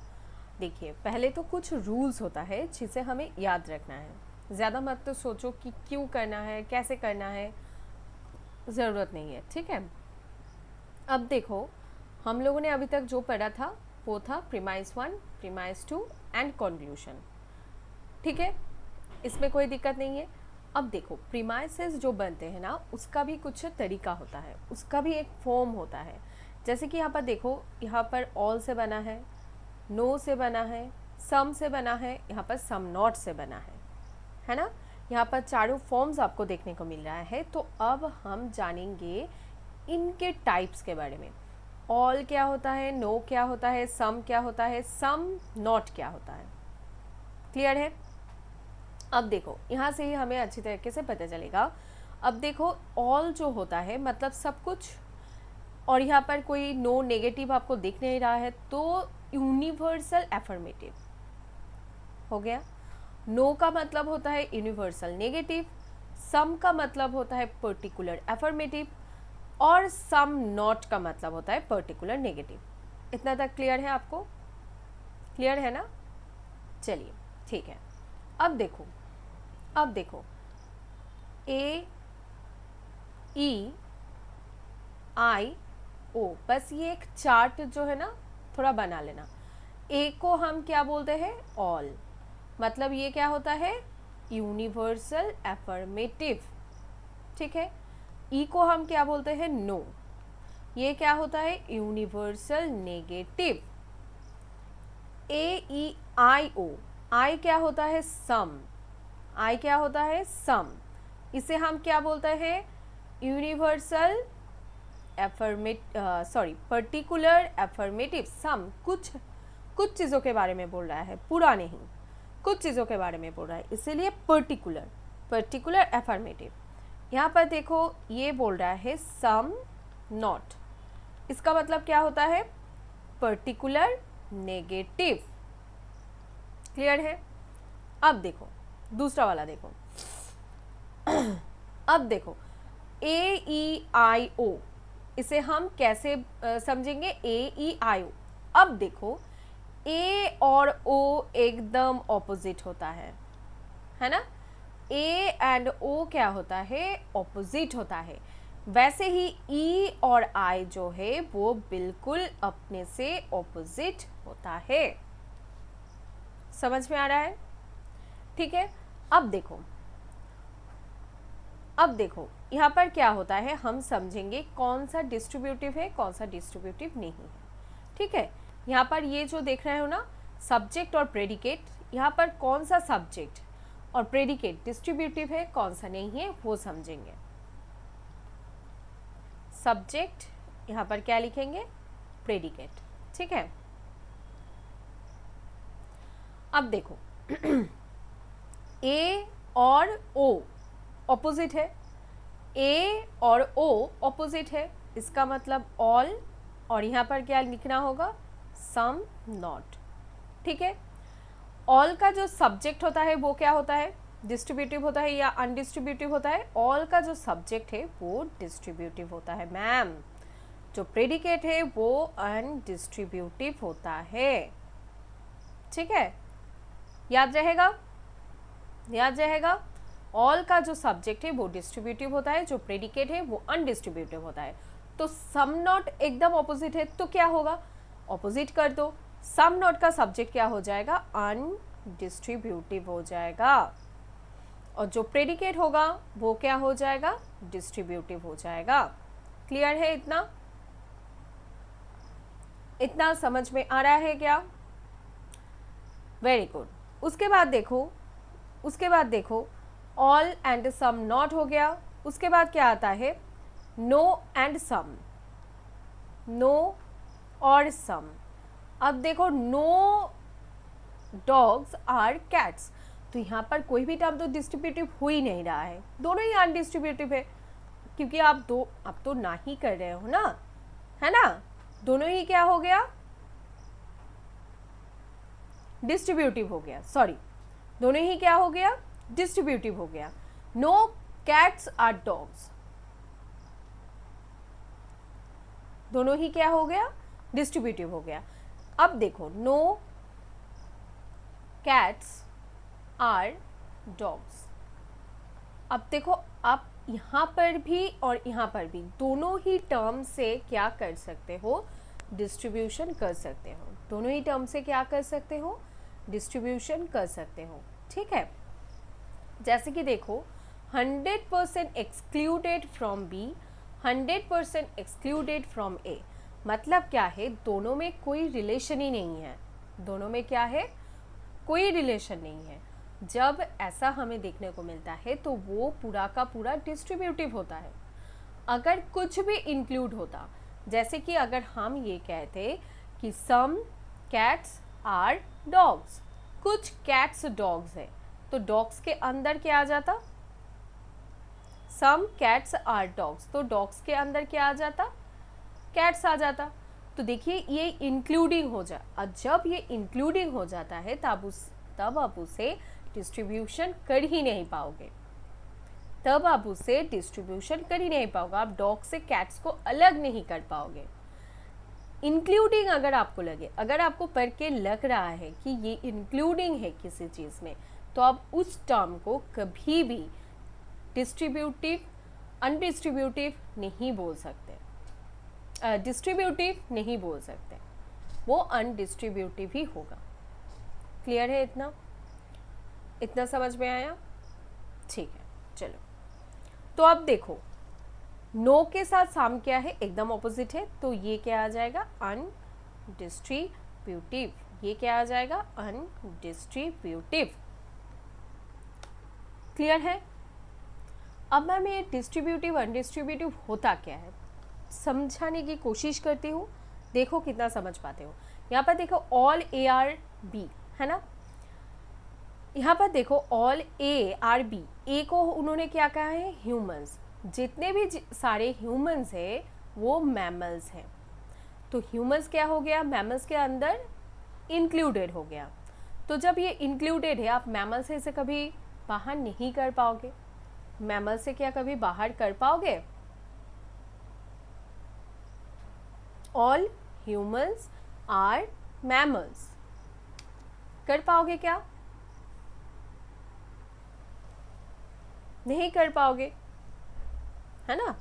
देखिए पहले तो कुछ रूल्स होता है जिसे हमें याद रखना है। ज़्यादा मत तो सोचो कि क्यों करना है, कैसे करना है, ज़रूरत नहीं है, ठीक है। अब देखो, हम लोगों ने अभी तक जो पढ़ा था वो था प्रीमाइस 1, प्रीमाइस 2 एंड कंक्लूजन, ठीक है, इसमें कोई दिक्कत नहीं है। अब देखो, प्रीमाइसेस जो बनते हैं ना, उसका भी कुछ तरीका होता है, उसका भी एक फॉर्म होता है। जैसे कि यहाँ पर देखो, यहाँ पर ऑल से बना है, नो से बना है, सम से बना है, यहाँ पर सम नॉट से बना है ना। यहाँ पर चारों फॉर्म्स आपको देखने को मिल रहा है। तो अब हम जानेंगे इनके टाइप्स के बारे में। ऑल क्या होता है, नो क्या होता है, सम क्या होता है, सम नॉट क्या होता है, क्लियर है। अब देखो, यहाँ से ही हमें अच्छी तरीके से पता चलेगा। अब देखो, ऑल जो होता है मतलब सब कुछ, और यहाँ पर कोई नो नेगेटिव आपको दिख नहीं रहा है, तो यूनिवर्सल एफर्मेटिव हो गया। नो का मतलब होता है यूनिवर्सल नेगेटिव, सम का मतलब होता है पर्टिकुलर एफर्मेटिव, और सम नॉट का मतलब होता है पर्टिकुलर नेगेटिव। इतना तक क्लियर है आपको, क्लियर है ना। चलिए ठीक है। अब देखो ए ई आई ओ, बस ये एक चार्ट जो है ना थोड़ा बना लेना। ए को हम क्या बोलते हैं, ऑल, मतलब ये क्या होता है, यूनिवर्सल एफर्मेटिव, ठीक है। ई को हम क्या बोलते हैं, नो। ये क्या होता है, यूनिवर्सल नेगेटिव। ए ई आई ओ, आई क्या होता है, सम। आई क्या होता है, सम। इसे हम क्या बोलते हैं, यूनिवर्सल पर्टिकुलर एफर्मेटिव सम। कुछ चीज़ों के बारे में बोल रहा है, पूरा नहीं, कुछ चीज़ों के बारे में बोल रहा है, इसीलिए पर्टिकुलर एफर्मेटिव। यहाँ पर देखो ये बोल रहा है सम नॉट, इसका मतलब क्या होता है, पर्टिकुलर नेगेटिव। क्लियर है। अब देखो दूसरा वाला देखो अब देखो ए ई आई ओ, इसे हम कैसे समझेंगे, ए ई आई ओ। अब देखो ए और ओ एकदम ऑपोजिट होता है ना। ए एंड ओ क्या होता है, ऑपोजिट होता है। वैसे ही ई और आई जो है वो बिल्कुल अपने से ऑपोजिट होता है। समझ में आ रहा है, ठीक है। अब देखो यहाँ पर क्या होता है, हम समझेंगे कौन सा डिस्ट्रीब्यूटिव है, कौन सा डिस्ट्रीब्यूटिव नहीं है, ठीक है। यहाँ पर ये जो देख रहे हो ना, सब्जेक्ट और प्रेडिकेट, यहाँ पर कौन सा सब्जेक्ट और प्रेडिकेट डिस्ट्रीब्यूटिव है, कौन सा नहीं है, वो समझेंगे। सब्जेक्ट यहाँ पर क्या लिखेंगे, प्रेडिकेट, ठीक है। अब देखो ए और ओ ऑपोजिट है, ए और ओ ऑपोजिट है, इसका मतलब ऑल, और यहाँ पर क्या लिखना होगा, सम नॉट, ठीक है। ऑल का जो सब्जेक्ट होता है वो क्या होता है, डिस्ट्रीब्यूटिव होता है या अनडिस्ट्रीब्यूटिव होता है। ऑल का जो सब्जेक्ट है वो डिस्ट्रीब्यूटिव होता है मैम, जो प्रेडिकेट है वो अनडिस्ट्रीब्यूटिव होता है, ठीक है। याद रहेगा। ऑल का जो सब्जेक्ट है वो डिस्ट्रीब्यूटिव होता है, जो प्रेडिकेट है वो अनडिस्ट्रीब्यूटिव होता है। तो सम नॉट एकदम ऑपोजिट है, तो क्या होगा, ऑपोजिट कर दो। सम नॉट का सब्जेक्ट क्या हो जाएगा, अनडिस्ट्रीब्यूटिव हो जाएगा, और जो प्रेडिकेट होगा वो क्या हो जाएगा, डिस्ट्रीब्यूटिव हो जाएगा। क्लियर है, इतना समझ में आ रहा है क्या, वेरी गुड। उसके बाद देखो ऑल एंड सम नॉट हो गया। उसके बाद क्या आता है, नो एंड सम, नो और सम। अब देखो नो डॉग्स आर कैट्स, तो यहाँ पर कोई भी टर्म तो डिस्ट्रीब्यूटिव हो ही नहीं रहा है, दोनों ही अनडिस्ट्रीब्यूटिव है, क्योंकि आप तो ना ही कर रहे हो ना, है ना। दोनों ही क्या हो गया, डिस्ट्रीब्यूटिव हो गया, सॉरी, दोनों ही क्या हो गया, डिस्ट्रीब्यूटिव हो गया। नो कैट्स आर डॉग्स, दोनों ही क्या हो गया, डिस्ट्रीब्यूटिव हो गया। अब देखो नो कैट्स आर डॉग्स। अब देखो आप यहाँ पर भी और यहाँ पर भी दोनों ही टर्म से क्या कर सकते हो, डिस्ट्रीब्यूशन कर सकते हो। दोनों ही टर्म से क्या कर सकते हो, डिस्ट्रीब्यूशन कर सकते हो, ठीक है। जैसे कि देखो 100% excluded from B, 100% excluded from A, मतलब क्या है, दोनों में कोई रिलेशन ही नहीं है, दोनों में क्या है, कोई रिलेशन नहीं है। जब ऐसा हमें देखने को मिलता है तो वो पूरा का पूरा डिस्ट्रीब्यूटिव होता है। अगर कुछ भी इंक्लूड होता, जैसे कि अगर हम ये कहते कि सम कैट्स आर डॉग्स, कुछ कैट्स डॉग्स है, तो डॉग्स के अंदर क्या आ जाता, सम कैट्स आर डॉग्स, तो डॉग्स के अंदर क्या आ जाता, कैट्स आ जाता। तो देखिए ये इंक्लूडिंग हो जा, और जब ये इंक्लूडिंग हो जाता है तब आप उसे डिस्ट्रीब्यूशन कर ही नहीं पाओगे, आप डॉग से कैट्स को अलग नहीं कर पाओगे। इंक्लूडिंग अगर आपको लगे, अगर आपको पढ़ के लग रहा है कि ये इंक्लूडिंग है किसी चीज़ में, तो आप उस टर्म को कभी भी डिस्ट्रीब्यूटिव अनडिस्ट्रीब्यूटिव नहीं बोल सकते, डिस्ट्रीब्यूटिव नहीं बोल सकते, वो अनडिस्ट्रीब्यूटिव ही होगा। क्लियर है, इतना समझ में आया, ठीक है। चलो तो अब देखो नो के साथ सम क्या है, एकदम ऑपोजिट है, तो ये क्या आ जाएगा, अनडिस्ट्रीब्यूटिव। ये क्या आ जाएगा, अनडिस्ट्रीब्यूटिव। क्लियर है? अब मैम ये डिस्ट्रीब्यूटिव अनडिस्ट्रीब्यूटिव होता क्या है, समझाने की कोशिश करती हूँ, देखो कितना समझ पाते हो। यहाँ पर देखो ऑल ए आर बी है ना, यहाँ पर देखो ऑल ए आर बी, ए को उन्होंने क्या कहा है, ह्यूमंस। जितने भी सारे ह्यूमंस है वो मैमल्स हैं, तो ह्यूमंस क्या हो गया, मैमल्स के अंदर इंक्लूडेड हो गया। तो जब ये इंक्लूडेड है, आप मैमल से इसे कभी बाहर नहीं कर पाओगे। मैमल से क्या कभी बाहर कर पाओगे? ऑल ह्यूमंस आर मैमल्स, कर पाओगे क्या? नहीं कर पाओगे, है ना।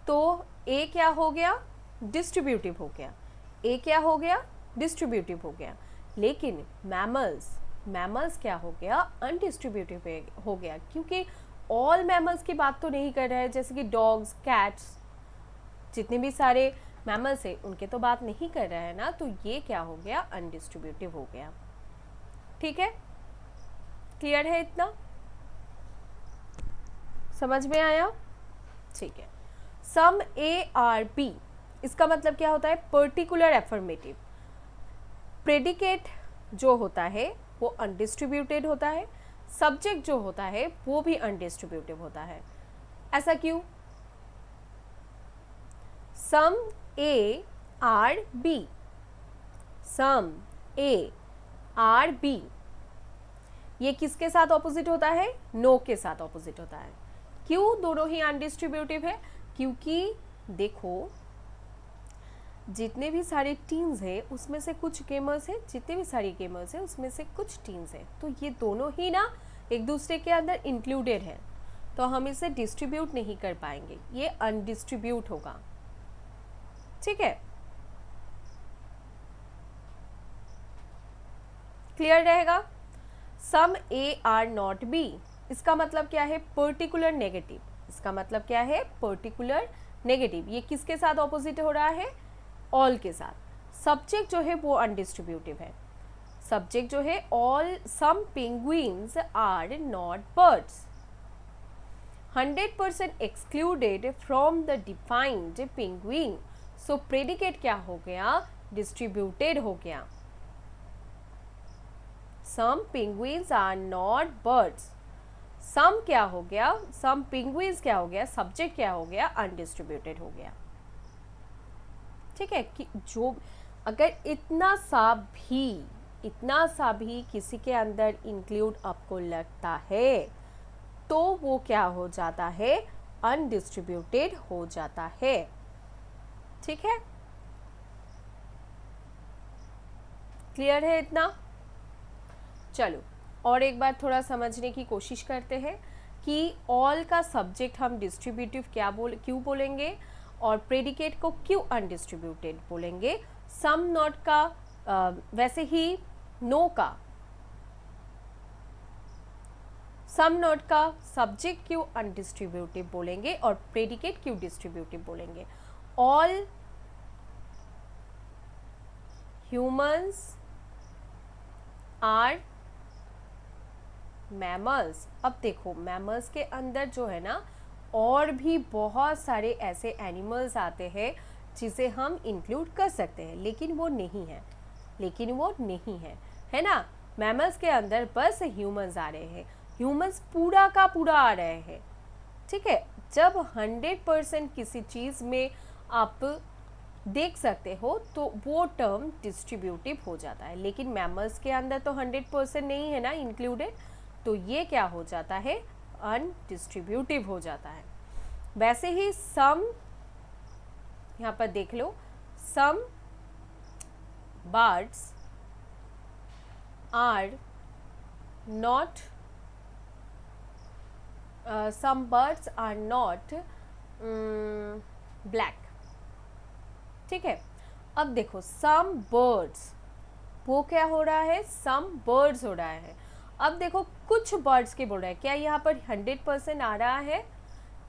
तो ए क्या हो गया, डिस्ट्रीब्यूटिव हो गया। ए क्या हो गया, डिस्ट्रीब्यूटिव हो गया। लेकिन मैमल्स क्या हो गया, अनडिस्ट्रीब्यूटिव हो गया, क्योंकि ऑल मैमल्स की बात तो नहीं कर रहा है, जैसे कि डॉग्स, कैट्स, जितने भी सारे मैमल्स है उनके तो बात नहीं कर रहा है ना, तो ये क्या हो गया, अनडिस्ट्रीब्यूटिव हो गया। ठीक है, क्लियर है इतना, समझ में आया? ठीक है। सम ए आर बी, इसका मतलब क्या होता है, पर्टिकुलर एफर्मेटिव। प्रेडिकेट जो होता है वो अनडिस्ट्रीब्यूटेड होता है, सब्जेक्ट जो होता है वो भी अनडिस्ट्रीब्यूटिव होता है। ऐसा क्यों? Some A are B, some A are B, ये किसके साथ ऑपोजिट होता है, नो के साथ ऑपोजिट होता है। क्यों दोनों ही अनडिस्ट्रीब्यूटिव है? क्योंकि देखो जितने भी सारे टीम्स हैं उसमें से कुछ गेमर्स हैं, जितने भी सारी गेमर्स हैं उसमें से कुछ टीम्स हैं, तो ये दोनों ही ना एक दूसरे के अंदर इंक्लूडेड है, तो हम इसे डिस्ट्रीब्यूट नहीं कर पाएंगे, ये अनडिस्ट्रीब्यूट होगा। ठीक है, क्लियर रहेगा? सम ए आर नॉट बी, इसका मतलब क्या है, पर्टिकुलर नेगेटिव। इसका मतलब क्या है, पर्टिकुलर नेगेटिव। ये किसके साथ ऑपोजिट हो रहा है, ऑल के साथ। सब्जेक्ट जो है वो अनडिस्ट्रीब्यूटिव है, सब्जेक्ट जो है all, some penguins are not birds, 100% excluded from the defined penguin. So predicate क्या हो गया, डिस्ट्रीब्यूटेड हो गया। Some penguins are not birds, some क्या हो गया, सम पेंगुइन्स क्या हो गया, सब्जेक्ट क्या हो गया, अनडिस्ट्रीब्यूटेड हो गया। ठीक है, कि जो अगर इतना सा भी किसी के अंदर इंक्लूड आपको लगता है तो वो क्या हो जाता है, अनडिस्ट्रीब्यूटेड हो जाता है। ठीक है, क्लियर है इतना? चलो और एक बार थोड़ा समझने की कोशिश करते हैं कि ऑल का सब्जेक्ट हम डिस्ट्रीब्यूटिव क्यों बोलेंगे और प्रेडिकेट को क्यों अनडिस्ट्रीब्यूटेड बोलेंगे। सम नॉट का वैसे ही नो का, सम नॉट का सब्जेक्ट क्यों अनडिस्ट्रीब्यूटिव बोलेंगे और प्रेडिकेट क्यों डिस्ट्रीब्यूटिव बोलेंगे। All humans are mammals. अब देखो मैमल्स के अंदर जो है ना और भी बहुत सारे ऐसे एनिमल्स आते हैं जिसे हम इंक्लूड कर सकते हैं, लेकिन वो नहीं है, है ना। मैमल्स के अंदर बस ह्यूमंस आ रहे हैं, ह्यूमंस पूरा का पूरा आ रहे हैं। ठीक है, जब 100% किसी चीज़ में आप देख सकते हो तो वो टर्म डिस्ट्रीब्यूटिव हो जाता है, लेकिन मैमल्स के अंदर तो 100% नहीं है ना इंक्लूडेड, तो ये क्या हो जाता है, अनडिस्ट्रीब्यूटिव हो जाता है। वैसे ही सम, यहाँ पर देख लो, some birds are not, some birds are not black. ठीक है, अब देखो सम बर्ड्स, वो क्या हो रहा है, सम बर्ड्स हो रहा है। अब देखो कुछ बर्ड्स के बोल रहा है, क्या यहाँ पर 100% आ रहा है,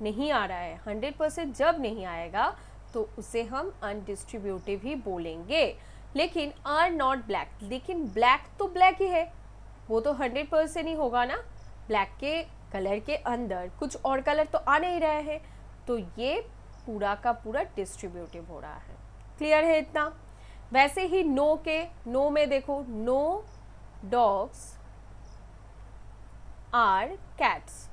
नहीं आ रहा है, 100% जब नहीं आएगा तो उसे हम अनडिस्ट्रीब्यूटिव ही बोलेंगे। लेकिन आर नॉट ब्लैक, लेकिन ब्लैक तो ब्लैक ही है, वो तो 100% ही होगा ना। ब्लैक के कलर के अंदर कुछ और कलर तो आ नहीं रहे हैं, तो ये पूरा का पूरा डिस्ट्रीब्यूटिव हो रहा है। क्लियर है इतना? वैसे ही नो के, नो में देखो, नो डॉग्स आर कैट्स,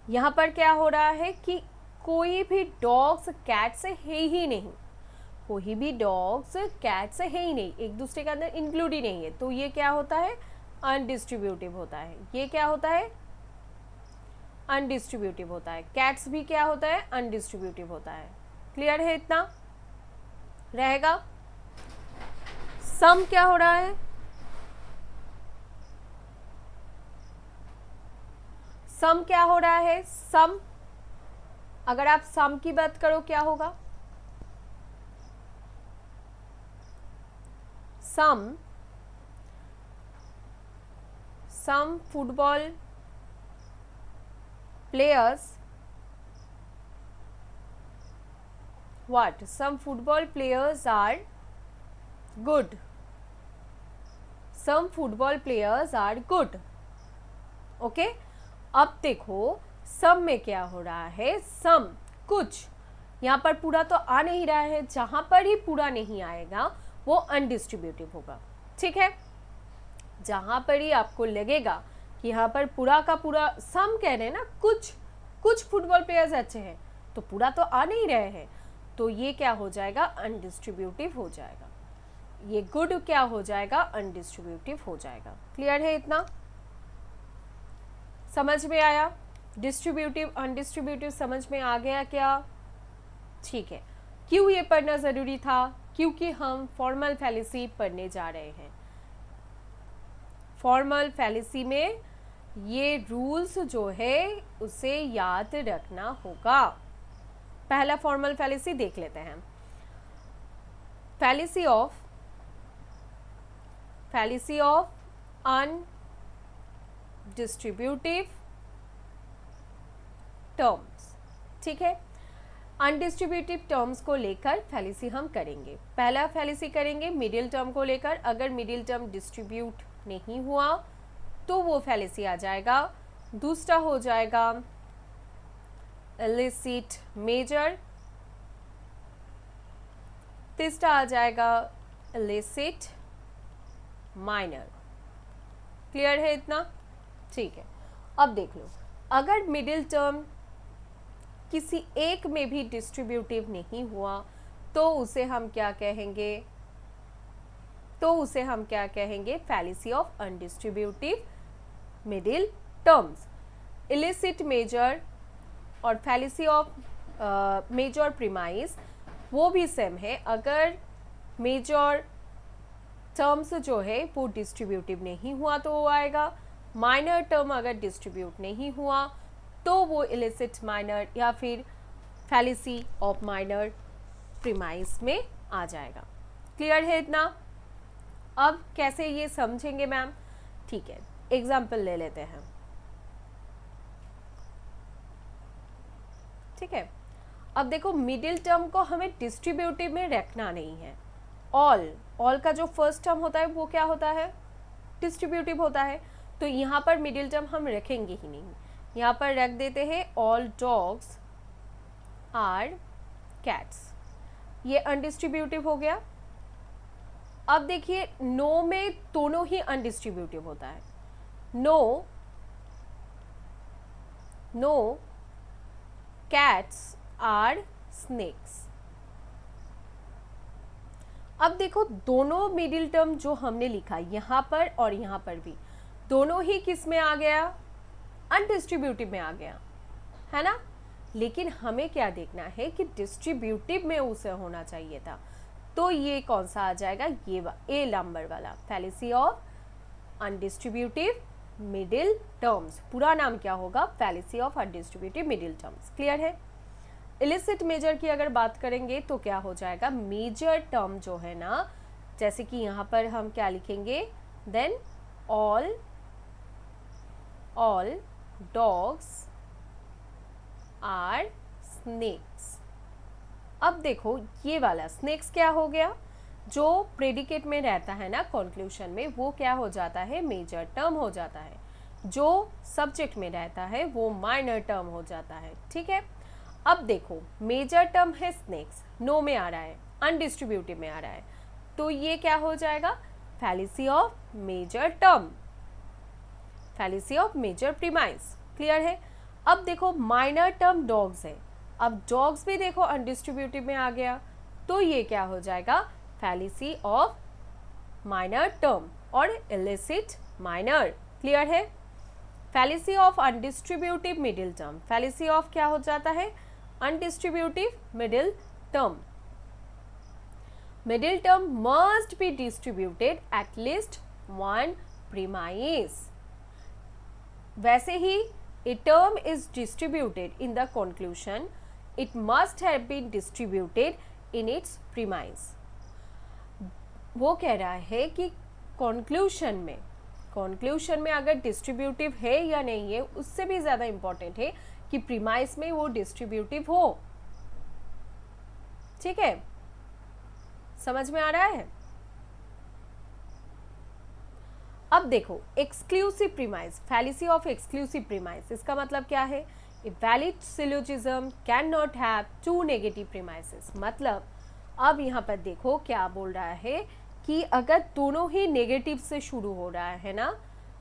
यहाँ पर क्या हो रहा है कि कोई भी डॉग्स कैट्स है ही नहीं, कोई भी डॉग्स कैट्स है ही नहीं, एक दूसरे के अंदर इंक्लूड ही नहीं है, तो ये क्या होता है? अनडिस्ट्रीब्यूटिव होता है। ये क्या होता है? अनडिस्ट्रीब्यूटिव होता है। कैट्स भी क्या होता है? अनडिस्ट्रीब्यूटिव होता है। क्लियर है इतना? रहेगा। सम क्या हो रहा है? सम क्या हो रहा है? सम, अगर आप सम की बात करो क्या होगा? सम football players, what? Some football players are good. Some football players are good. Okay, अब देखो सम में क्या हो रहा है? सम कुछ, यहाँ पर पूरा तो आ नहीं रहा है, जहां पर ही पूरा नहीं आएगा वो अनडिस्ट्रीब्यूटिव होगा। ठीक है, जहां पर ही आपको लगेगा कि यहाँ पर पूरा का पूरा, सम कह रहे हैं ना, कुछ फुटबॉल प्लेयर्स अच्छे हैं, तो पूरा तो आ नहीं रहे हैं, तो ये क्या हो जाएगा? अनडिस्ट्रीब्यूटिव हो जाएगा। ये गुड क्या हो जाएगा? अनडिस्ट्रीब्यूटिव हो जाएगा। क्लियर है इतना? समझ में आया? डिस्ट्रीब्यूटिव अनडिस्ट्रीब्यूटिव समझ में आ गया क्या? ठीक है। क्यों ये पढ़ना ज़रूरी था? क्योंकि हम फॉर्मल फैलेसी पढ़ने जा रहे हैं। फॉर्मल फैलेसी में ये रूल्स जो है उसे याद रखना होगा। पहला फॉर्मल फैलेसी देख लेते हैं। Fallacy of undistributive terms. ठीक है, अनडिस्ट्रीब्यूटिव टर्म्स को लेकर फैलेसी हम करेंगे। पहला फैलेसी करेंगे मिडिल टर्म को लेकर। अगर मिडिल टर्म डिस्ट्रीब्यूट नहीं हुआ तो वो फैलेसी आ जाएगा। दूसरा हो जाएगा इलिसिट मेजर, तीसरा आ जाएगा इलिसिट माइनर। क्लियर है इतना? ठीक है, अब देख लो, अगर मिडिल टर्म किसी एक में भी डिस्ट्रीब्यूटिव नहीं हुआ तो उसे हम क्या कहेंगे? Fallacy of undistributive middle terms. Illicit major और फैलेसी ऑफ मेजर प्रीमाइस वो भी सेम है। अगर मेजर टर्म्स जो है वो डिस्ट्रीब्यूटिव नहीं हुआ तो वो आएगा। माइनर टर्म अगर डिस्ट्रीब्यूट नहीं हुआ तो वो इलिसिट माइनर या फिर फैलेसी ऑफ माइनर प्रीमाइस में आ जाएगा। क्लियर है इतना? अब कैसे ये समझेंगे मैम? ठीक है, एग्जाम्पल ले लेते हैं। ठीक है, अब देखो मिडिल टर्म को हमें डिस्ट्रीब्यूटिव में रखना नहीं है। ऑल का जो फर्स्ट टर्म होता है वो क्या होता है? डिस्ट्रीब्यूटिव होता है। तो यहाँ पर मिडिल टर्म हम रखेंगे ही नहीं, यहाँ पर रख देते हैं ऑल डॉग्स आर कैट्स। ये अनडिस्ट्रीब्यूटिव हो गया। अब देखिए नो में दोनों ही अनडिस्ट्रीब्यूटिव होता है। No cats are snakes. अब देखो दोनों मिडिल टर्म जो हमने लिखा यहाँ पर और यहाँ पर भी, दोनों ही किस में आ गया? अनडिस्ट्रीब्यूटिव में आ गया, है ना। लेकिन हमें क्या देखना है कि डिस्ट्रीब्यूटिव में उसे होना चाहिए था। तो ये कौन सा आ जाएगा? ये ए नंबर वाला, fallacy of undistributive middle terms. पूरा नाम क्या होगा? Fallacy of undistributive middle terms. Clear है? इलिसिट मेजर की अगर बात करेंगे तो क्या हो जाएगा? मेजर टर्म जो है ना, जैसे कि यहाँ पर हम क्या लिखेंगे? Then all dogs are snakes. अब देखो ये वाला स्नेक्स क्या हो गया, जो प्रेडिकेट में रहता है ना कंक्लूजन में, वो क्या हो जाता है, मेजर टर्म हो जाता है। जो सब्जेक्ट में रहता है वो माइनर टर्म हो जाता है। ठीक है, अब देखो मेजर टर्म है स्नेक्स, नो में आ रहा है, अनडिस्ट्रीब्यूटिव में आ रहा है, तो ये क्या हो जाएगा, fallacy of major term, fallacy of major premise. Clear है। अब देखो माइनर टर्म डॉग्स है, अब डॉग्स भी देखो अनडिस्ट्रीब्यूटिव में आ गया, तो ये क्या हो जाएगा, फैलिसी ऑफ माइनर टर्म और इलिसिट माइनर। क्लियर है। Fallacy of undistributive middle term, fallacy of क्या हो जाता है, undistributive middle term. Middle term must be distributed at least one premise. वैसे ही a term is distributed in the conclusion, it must have been distributed in its premise. वो कह रहा है कि conclusion में अगर डिस्ट्रीब्यूटिव है या नहीं है, उससे भी ज़्यादा इंपॉर्टेंट है कि प्रीमाइस में वो डिस्ट्रीब्यूटिव हो। ठीक है, समझ में आ रहा है। अब देखो exclusive premise, fallacy of exclusive premise, इसका मतलब क्या है, a valid syllogism can not have two negative premises. मतलब अब यहाँ पर देखो क्या बोल रहा है कि अगर दोनों ही नेगेटिव से शुरू हो रहा है ना,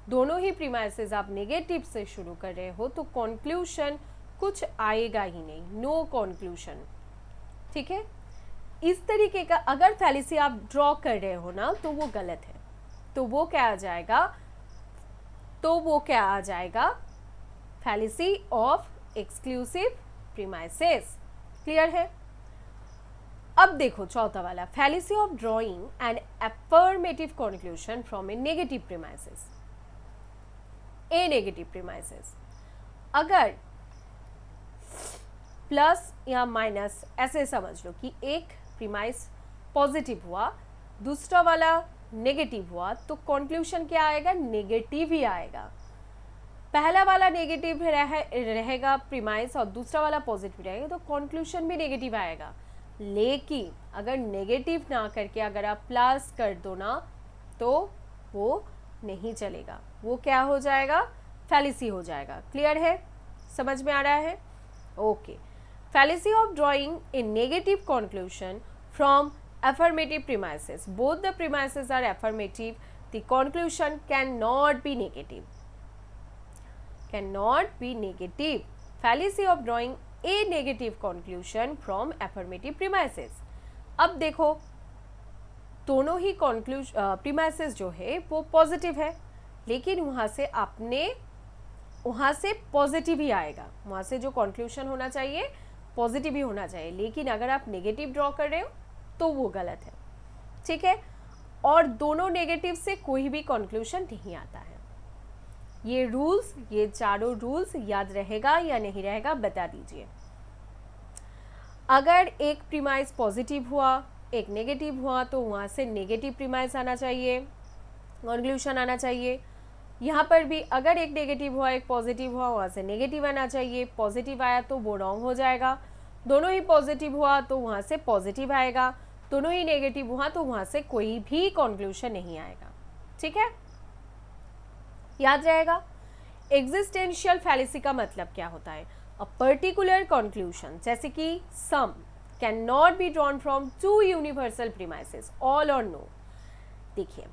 दोनों ही प्रीमाइसेस आप नेगेटिव से शुरू कर रहे हो, तो कंक्लूजन कुछ आएगा ही नहीं, नो कंक्लूजन। ठीक है, इस तरीके का अगर फैलिसी आप ड्रॉ कर रहे हो ना, तो वो गलत है। तो वो क्या आ जाएगा, fallacy of exclusive premises. Clear है। अब देखो चौथा वाला, fallacy of drawing N affirmative conclusion from A negative premises. A negative premises अगर प्लस या माइनस ऐसे समझ लो कि एक प्रीमाइस पॉजिटिव हुआ, दूसरा वाला नेगेटिव हुआ, तो कंक्लूजन क्या आएगा, नेगेटिव ही आएगा। पहला वाला नेगेटिव रहेगा प्रीमाइस और दूसरा वाला पॉजिटिव रहेगा, तो कंक्लूजन भी नेगेटिव आएगा। लेकिन अगर नेगेटिव ना करके अगर आप प्लस कर दो ना, तो वो नहीं चलेगा, वो क्या हो जाएगा, फैलिसी हो जाएगा। क्लियर है, समझ में आ रहा है। Okay, fallacy of drawing a negative conclusion from affirmative premises, both the premises are affirmative, the conclusion cannot be negative, fallacy of drawing a negative conclusion from affirmative premises। अब देखो दोनों ही premises जो है वो पॉजिटिव है, लेकिन वहाँ से पॉजिटिव ही आएगा, वहाँ से जो कंक्लूजन होना चाहिए पॉजिटिव ही होना चाहिए, लेकिन अगर आप नेगेटिव ड्रॉ कर रहे हो तो वो गलत है। ठीक है, और दोनों नेगेटिव से कोई भी कंक्लूजन नहीं आता है। ये रूल्स, ये चारों रूल्स याद रहेगा या नहीं रहेगा, बता दीजिए। अगर एक प्रीमाइस पॉजिटिव हुआ, एक नेगेटिव हुआ, तो वहाँ से नेगेटिव प्रीमाइस आना चाहिए, कंक्लूजन आना चाहिए। यहाँ पर भी अगर एक नेगेटिव हुआ, एक पॉजिटिव हुआ, वहाँ से नेगेटिव आना चाहिए। पॉजिटिव आया तो वो रॉन्ग हो जाएगा। दोनों ही पॉजिटिव हुआ तो वहाँ से पॉजिटिव आएगा, दोनों ही नेगेटिव हुआ तो वहाँ से कोई भी कंक्लूजन नहीं आएगा। ठीक है, याद रहेगा। एग्जिस्टेंशियल फैलिसी का मतलब क्या होता है, अ पर्टिकुलर कंक्लूजन, जैसे कि some can not be drawn from two universal premises, all और नो। देखिए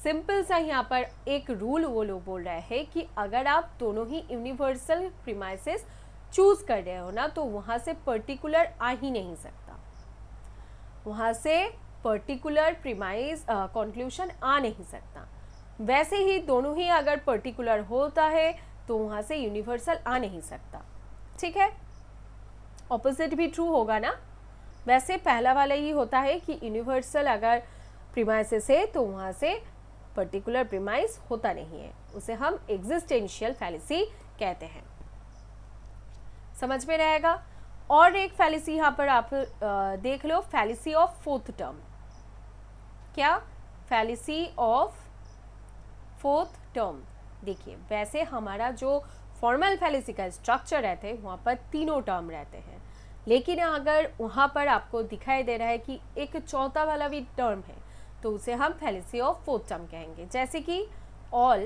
सिंपल सा यहाँ पर एक रूल वो लोग बोल रहे हैं कि अगर आप दोनों ही यूनिवर्सल प्रीमाइसेस चूज कर रहे हो ना, तो वहाँ से पर्टिकुलर आ ही नहीं सकता, वहाँ से पर्टिकुलर प्रीमाइस कंक्लूजन आ नहीं सकता। वैसे ही दोनों ही अगर पर्टिकुलर होता है तो वहाँ से यूनिवर्सल आ नहीं सकता। ठीक है, ऑपोजिट भी ट्रू होगा ना। वैसे पहला वाला ही होता है कि यूनिवर्सल अगर प्रीमाइसेस है तो वहाँ से पर्टिकुलर प्रीमाइस होता नहीं है, उसे हम एग्जिस्टेंशियल फैलिसी कहते हैं। समझ में रहेगा। और एक फैलिसी यहाँ पर आप देख लो, फैलिसी ऑफ फोर्थ टर्म। क्या, फैलिसी ऑफ फोर्थ टर्म। देखिए वैसे हमारा जो फॉर्मल फैलेसी का स्ट्रक्चर रहते हैं वहाँ पर तीनों टर्म रहते हैं, लेकिन अगर वहाँ पर आपको दिखाई दे रहा है कि एक चौथा वाला भी टर्म है तो उसे हम फैलेसी ऑफ फोर्थ टर्म कहेंगे। जैसे कि ऑल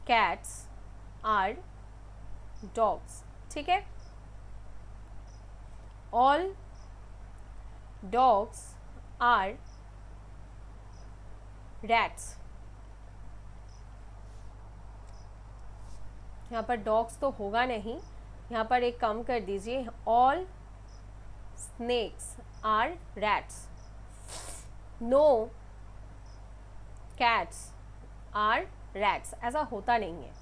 कैट्स आर डॉग्स, ठीक है, ऑल डॉग्स आर रैट्स। यहाँ पर डॉग्स तो होगा नहीं, यहाँ पर एक कम कर दीजिए, all snakes are rats, no cats are rats, ऐसा होता नहीं है।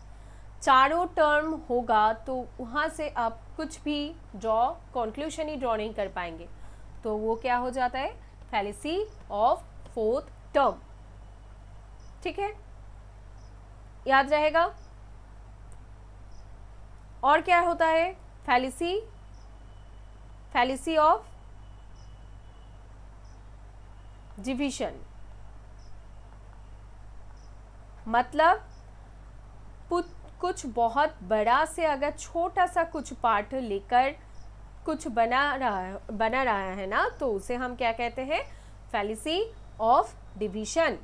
चारों टर्म होगा तो वहाँ से आप कुछ भी कंक्लूजन ही ड्रॉ नहीं कर पाएंगे, तो वो क्या हो जाता है, फैलेसी ऑफ फोर्थ टर्म, ठीक है, याद रहेगा। और क्या होता है, फैलेसी ऑफ डिवीजन, मतलब कुछ बहुत बड़ा से अगर छोटा सा कुछ पार्ट लेकर कुछ बना रहा है ना, तो उसे हम क्या कहते हैं, fallacy of division.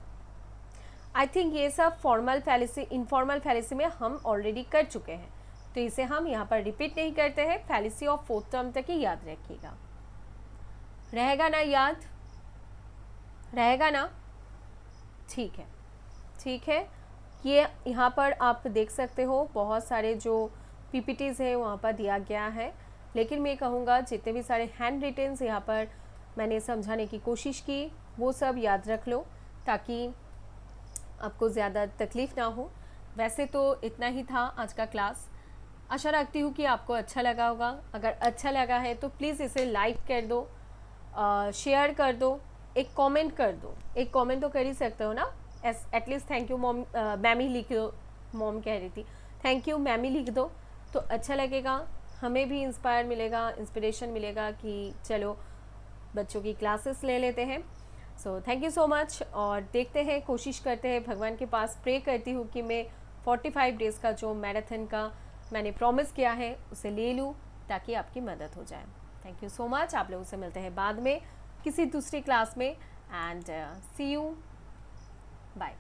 I think ये सब फॉर्मल फैलेसी, इनफॉर्मल फैलेसी में हम ऑलरेडी कर चुके हैं, तो इसे हम यहाँ पर रिपीट नहीं करते हैं, फैलेसी ऑफ फोर्थ टर्म तक ही याद रखिएगा। रहेगा ना याद, रहेगा ना, ठीक है, ठीक है। ये यहाँ पर आप देख सकते हो बहुत सारे जो पीपीटीज़ है वहाँ पर दिया गया है, लेकिन मैं कहूँगा जितने भी सारे हैंड रिटन्स यहाँ पर मैंने समझाने की कोशिश की वो सब याद रख लो ताकि आपको ज़्यादा तकलीफ़ ना हो। वैसे तो इतना ही था आज का क्लास, आशा रखती हूँ कि आपको अच्छा लगा होगा। अगर अच्छा लगा है तो प्लीज़ इसे लाइक कर दो, शेयर कर दो, एक कमेंट कर दो, एक कमेंट तो कर ही सकते हो ना, एटलीस्ट थैंक यू मॉम मैमी लिख दो, मॉम कह रही थी, थैंक यू मैमी लिख दो तो अच्छा लगेगा, हमें भी इंस्पायर मिलेगा, इंस्पिरेशन मिलेगा कि चलो बच्चों की क्लासेस ले लेते हैं। So thank you so much, और देखते हैं, कोशिश करते हैं, भगवान के पास प्रे करती हूँ कि मैं 45 डेज़ का जो मैराथन का मैंने प्रॉमिस किया है उसे ले लूँ ताकि आपकी मदद हो जाए। थैंक यू सो मच, आप लोगों से मिलते हैं बाद में किसी दूसरी क्लास में, एंड सी यू, बाय।